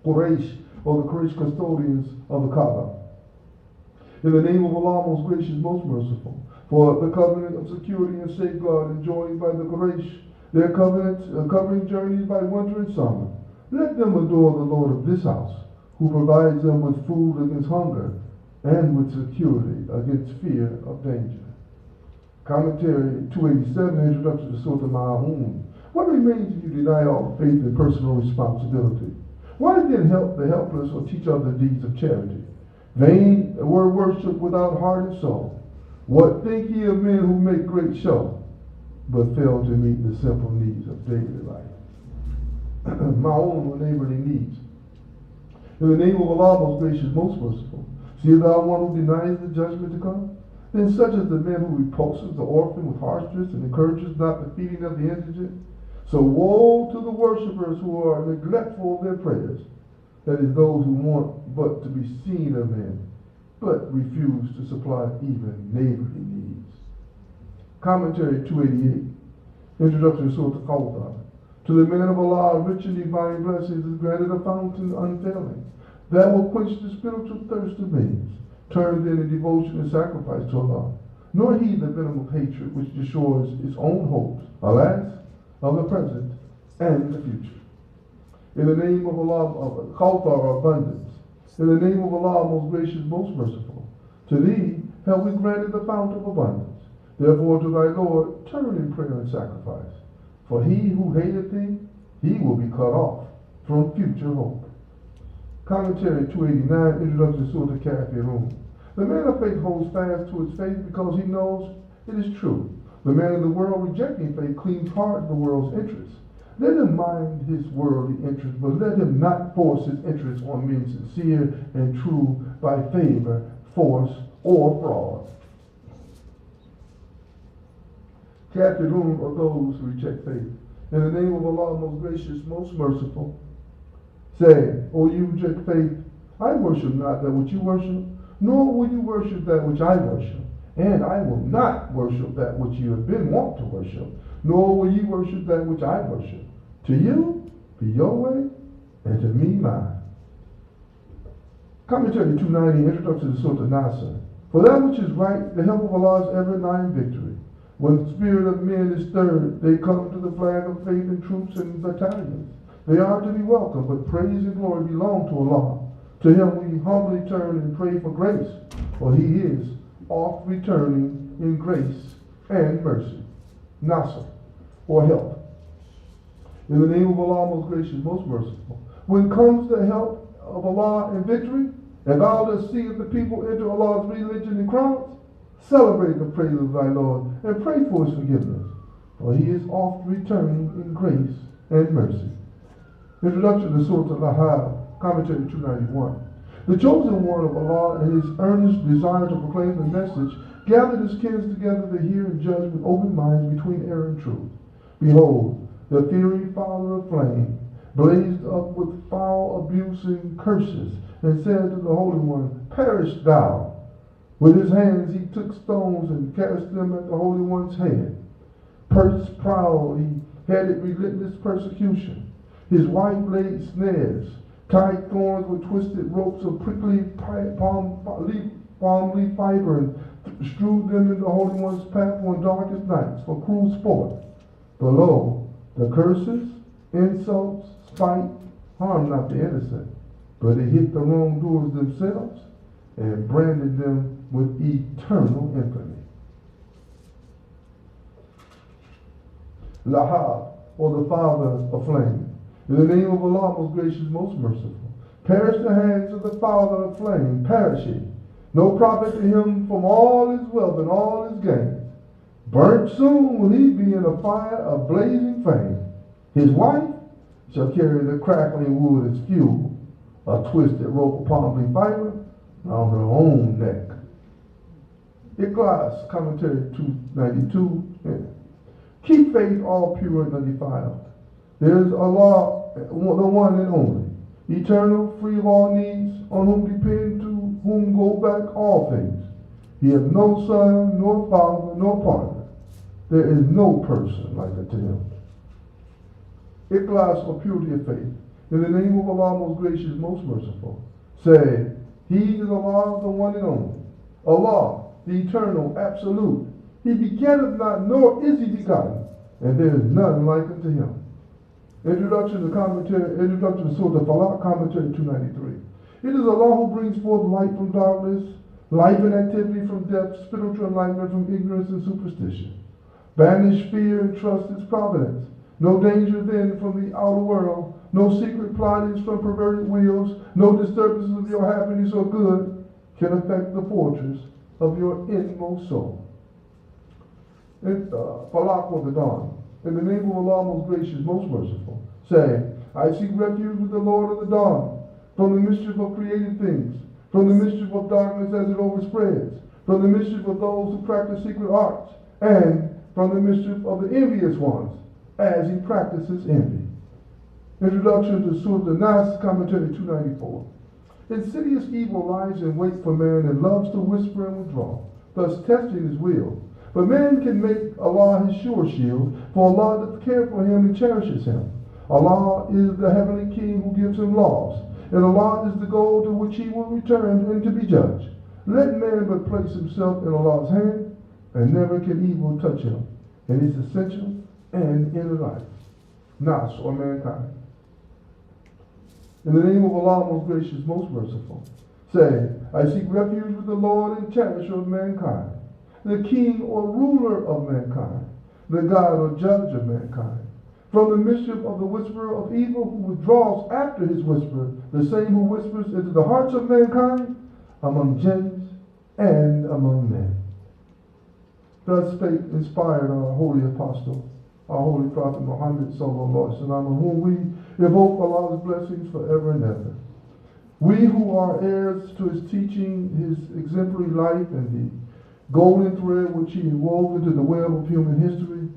Quraysh, or the Quraysh custodians of the Kaaba. In the name of Allah, most gracious, most merciful, for the covenant of security and safeguard enjoyed by the Quraysh, their covenant covering journeys by winter and summer, let them adore the Lord of this house, who provides them with food against hunger and with security against fear of danger. Commentary 287, Introduction to Surah Al-Ma'un. What remains if you deny all faith and personal responsibility? Why then help the helpless or teach other deeds of charity? Vain word worship without heart and soul. What think ye of men who make great show, but fail to meet the simple needs of daily life? My own or neighborly needs. In the name of Allah, most gracious, most merciful, see thou one who denies the judgment to come? Then such as the man who repulses the orphan with harshness and encourages not the feeding of the indigent. So woe to the worshippers who are neglectful of their prayers, that is, those who want but to be seen of men, but refuse to supply even neighborly needs. Commentary 288, Introduction to Surah Al-Qawthar. To the man of Allah, rich and divine blessings is granted a fountain unfailing, that will quench the spiritual thirst of beings, turned then in devotion and sacrifice to Allah, nor heed the venom of hatred which destroys its own hopes, alas, of the present and the future. In the name of Allah, of Qawthar, or abundance. In the name of Allah, most gracious, most merciful. To thee have we granted the fountain of abundance. Therefore to thy Lord turn in prayer and sacrifice. For he who hateth thee, he will be cut off from future hope. Commentary 289, Introduction to Surah Al-Kafirun. The man of faith holds fast to his faith because he knows it is true. The man in the world rejecting faith cleaves hard to the world's interests. Let him mind his worldly interests, but let him not force his interests on men sincere and true by favor, force, or fraud. Kafirun are those who reject faith. In the name of Allah, most gracious, most merciful, say, O you who reject faith, I worship not that which you worship, nor will you worship that which I worship. And I will not worship that which you have been wont to worship, nor will you worship that which I worship. To you be your way, and to me mine. Commentary 290, Introduction to Surah Al-Nasr. For that which is right, the help of Allah is ever nigh in victory. When the spirit of men is stirred, they come to the flag of faith in troops and battalions. They are to be welcome, but praise and glory belong to Allah. To him we humbly turn and pray for grace, for he is oft returning in grace and mercy. Nasr, or help. In the name of Allah, most gracious, most merciful. When comes the help of Allah and victory, and thou dost see the people enter Allah's religion in crowds, celebrate the praise of thy Lord and pray for his forgiveness, for he is oft returning in grace and mercy. Introduction to Surah Al-Ahab, commentary 291. The chosen one of Allah and his earnest desire to proclaim the message gathered his kins together to hear and judge with open minds between error and truth. Behold, the fiery fire of flame blazed up with foul abuse and curses, and said to the Holy One, perish thou. With his hands he took stones and cast them at the Holy One's head. Pursed proud, he headed relentless persecution. His wife laid snares, tied thorns with twisted ropes of prickly palm leaf fiber, and strewed them in the Holy One's path on darkest nights for cruel sport. Below, the curses, insults, spite, harmed not the innocent, but it hit the wrongdoers themselves and branded them with eternal infamy. Lahab, or the father of flame. In the name of Allah, most gracious, most merciful. Perish the hands of the father of flame, perishing. No profit to him from all his wealth and all his gains. Burnt soon will he be in a fire of blazing flame. His wife shall carry the crackling wood as fuel, a twisted rope of palm leaf fiber on her own neck. Ikhlas, commentary 292. Keep faith all pure and undefiled. There is Allah, the one and only, eternal, free of all needs, on whom depend, to whom go back all things. He has no son, nor father, nor partner. There is no person like unto him. Ikhlas, or purity of faith. In the name of Allah, most gracious, most merciful. Say, he is Allah, the one and only. Allah, the eternal, absolute. He begetteth not, nor is he begotten, and there is none like unto him. Introduction to Surah Al-Falaq, commentary 293. It is Allah who brings forth light from darkness, life and activity from death, spiritual enlightenment from ignorance and superstition. Banish fear and trust his providence. No danger then from the outer world, no secret plottings from perverted wills, no disturbances of your happiness or good can affect the fortress of your inmost soul. Falaq, or the dawn. In the name of Allah, most gracious, most merciful. Say, I seek refuge with the Lord of the dawn, from the mischief of created things, from the mischief of darkness as it overspreads, from the mischief of those who practice secret arts, and from the mischief of the envious ones, as he practices envy. Introduction to Surah An-Nas, commentary 294. Insidious evil lies in wait for man and loves to whisper and withdraw, thus testing his will. But man can make Allah his sure shield, for Allah doth care for him and cherishes him. Allah is the heavenly king who gives him laws, and Allah is the goal to which he will return and to be judged. Let man but place himself in Allah's hand, and never can evil touch him in his essential and inner life. Nas, or mankind. In the name of Allah, most gracious, most merciful. Say, I seek refuge with the Lord and cherisher of mankind, the king or ruler of mankind, the God or judge of mankind, from the mischief of the whisperer of evil who withdraws after his whisper, the same who whispers into the hearts of mankind, among jinns and among men. Thus spake, inspired our holy apostle, our holy prophet Muhammad sallallahu alaihi wasallam, on whom we evoke Allah's blessings forever and ever. We who are heirs to his teaching, his exemplary life, and the golden thread which he wove into the web of human history.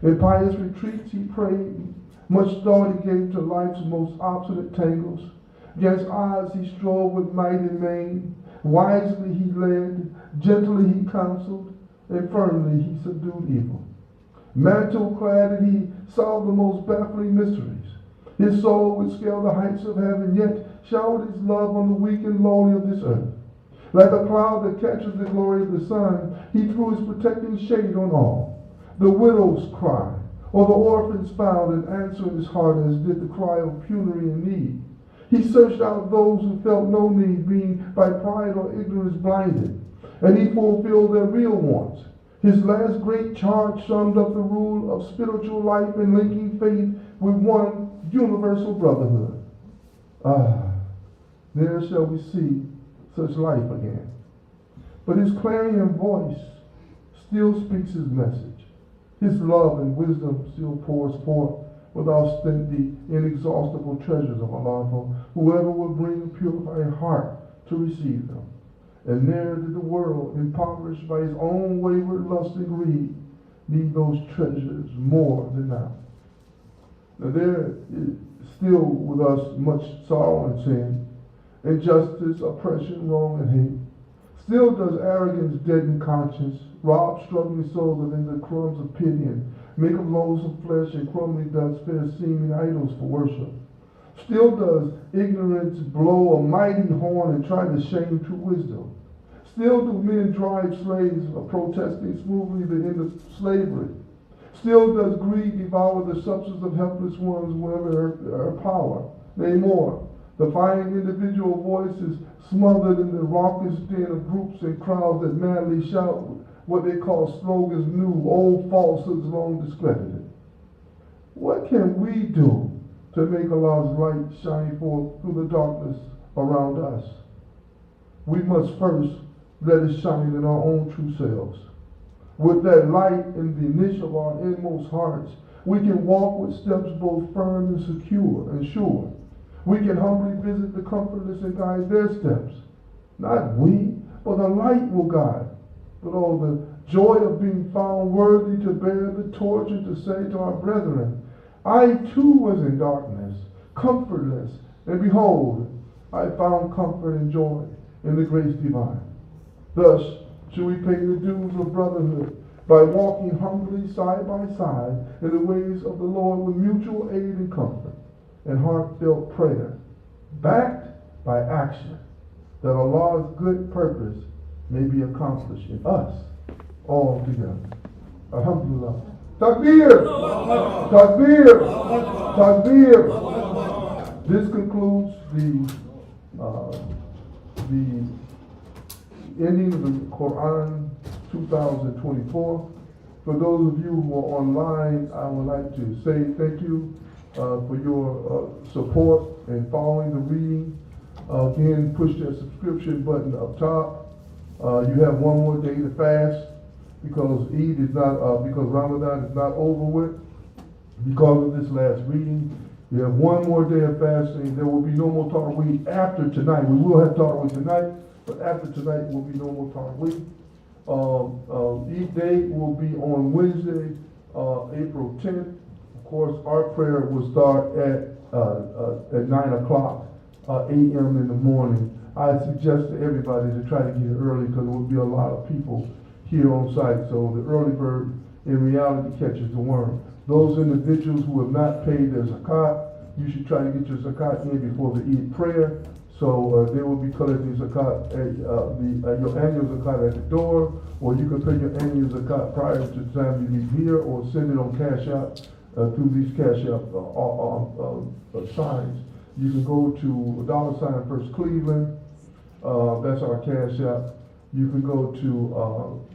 In pious retreats he prayed, much thought he gave to life's most obstinate tangles. Against odds he strove with might and main. Wisely he led, gently he counseled, and firmly he subdued evil. Mantle-clad he solved the most baffling mysteries. His soul would scale the heights of heaven, yet showered his love on the weak and lowly of this earth. Like a cloud that catches the glory of the sun, he threw his protecting shade on all. The widow's cry, or the orphan's found an answer in his heart, as did the cry of penury and need. He searched out those who felt no need, being by pride or ignorance blinded, and he fulfilled their real wants. His last great charge summed up the rule of spiritual life and linking faith with one universal brotherhood. There shall we see such life again. But his clarion voice still speaks his message. His love and wisdom still pours forth without stint the inexhaustible treasures of Allah for whoever will bring a purified heart to receive them. And there did the world, impoverished by its own wayward lust and greed, need those treasures more than now. Now there is still with us much sorrow and sin, injustice, oppression, wrong, and hate. Still does arrogance deaden conscience, rob struggling souls of in the crumbs of pity, and make of loaves of flesh and crumbling dust fair seeming idols for worship. Still does ignorance blow a mighty horn and try to shame true wisdom. Still do men drive slaves protesting smoothly the end of slavery. Still does greed devour the substance of helpless ones wherever her power. Nay more, the fine individual voice is smothered in the raucous din of groups and crowds that madly shout what they call slogans new, old falsehoods long discredited. What can we do to make Allah's light shine forth through the darkness around us? We must first let it shine in our own true selves. With that light in the niche of our inmost hearts, we can walk with steps both firm and secure and sure. We can humbly visit the comfortless and guide their steps. Not we, but the light will guide. But oh, the joy of being found worthy to bear the torch and to say to our brethren, I too was in darkness, comfortless, and behold, I found comfort and joy in the grace divine. Thus, should we pay the dues of brotherhood by walking humbly side by side in the ways of the Lord with mutual aid and comfort and heartfelt prayer, backed by action, that Allah's good purpose may be accomplished in us all together. Alhamdulillah. Takbir! Takbir! Takbir! This concludes the ending of the Qur'an 2024. For those of you who are online, I would like to say thank you for your support and following the reading. Again, push that subscription button up top. You have one more day to fast because Eid is not, because Ramadan is not over with. Because of this last reading, you have one more day of fasting. There will be no more Taraweeh after tonight. We will have Taraweeh tonight, but after tonight will be no more Taraweeh. Eid day will be on Wednesday, April 10th. Of course, our prayer will start at 9 o'clock a.m. in the morning. I suggest to everybody to try to get here early because there will be a lot of people here on site. So the early bird in reality catches the worm. Those individuals who have not paid their zakat, you should try to get your zakat in before the Eid prayer. So they will be collecting zakat, your annual zakat at the door, or you can pay your annual zakat prior to the time you leave here, or send it on CashApp through these CashApp signs. You can go to $ FirstCleveland, that's our CashApp. You can go to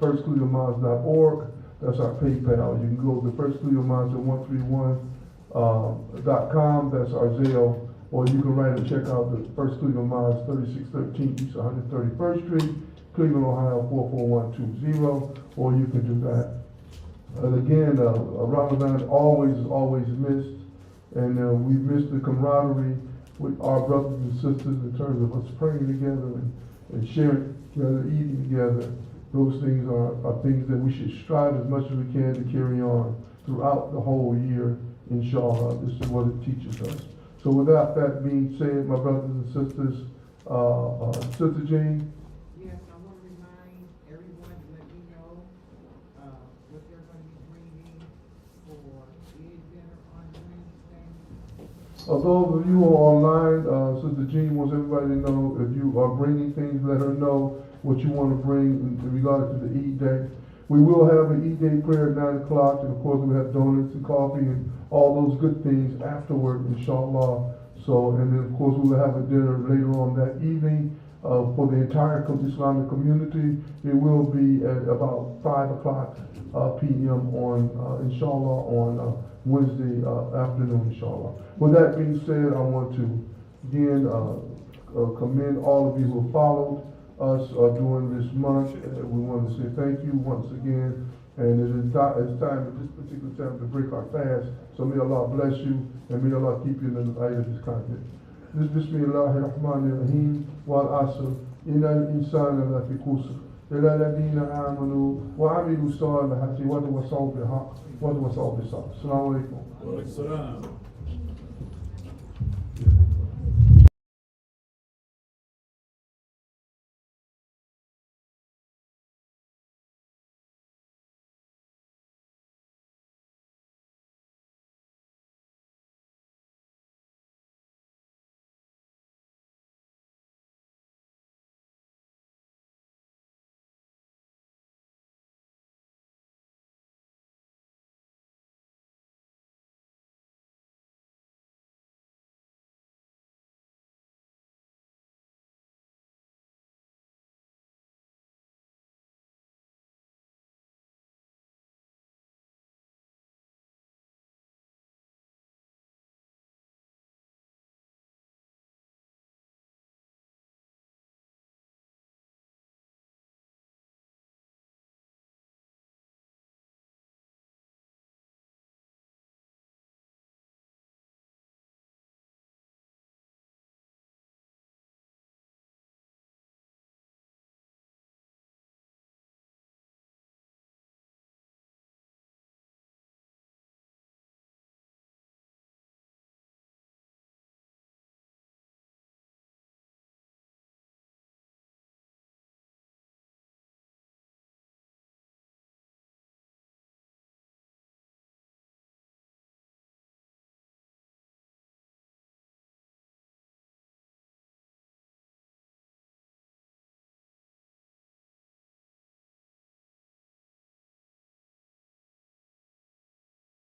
FirstClevelandMonds.org, that's our PayPal. You can go to FirstClevelandMonds131.com, that's our Zelle. Or you can write and check out the First Cleveland Monds, 3613 East 131st Street, Cleveland, Ohio 44120, or you can do that. And again, Ramadan is always missed, and we've missed the camaraderie with our brothers and sisters in terms of us praying together and sharing together, eating together. Those things are things that we should strive as much as we can to carry on throughout the whole year, inshallah. This is what it teaches us. So without that being said, my brothers and sisters, Sister Jean. Yes, I want to remind everyone to let me know what they're going to be bringing for Eid dinner on Wednesday. Those of you who are online, Sister Jean wants everybody to know if you are bringing things, let her know what you want to bring in regard to the Eid day. We will have an Eid day prayer at 9 o'clock, and of course we have donuts and coffee and all those good things afterward, inshallah. So, and then of course we will have a dinner later on that evening for the entire Islamic community. It will be at about 5 o'clock p.m. on, inshallah, on Wednesday afternoon, inshallah. With that being said, I want to again commend all of you who have followed us during this month. We want to say thank you once again. And it's time at this particular time to break our fast. So may Allah bless you and may Allah keep you in the light of this content. Bismillahirrahmanirrahim. Wal asr. Inna al-insana lafi khusr. Illa alladhina amanu wa amilu salihati wa tawassaw bil haqq wa tawassaw bis sabr. Assalamu alaikum. Wa alaikum salam.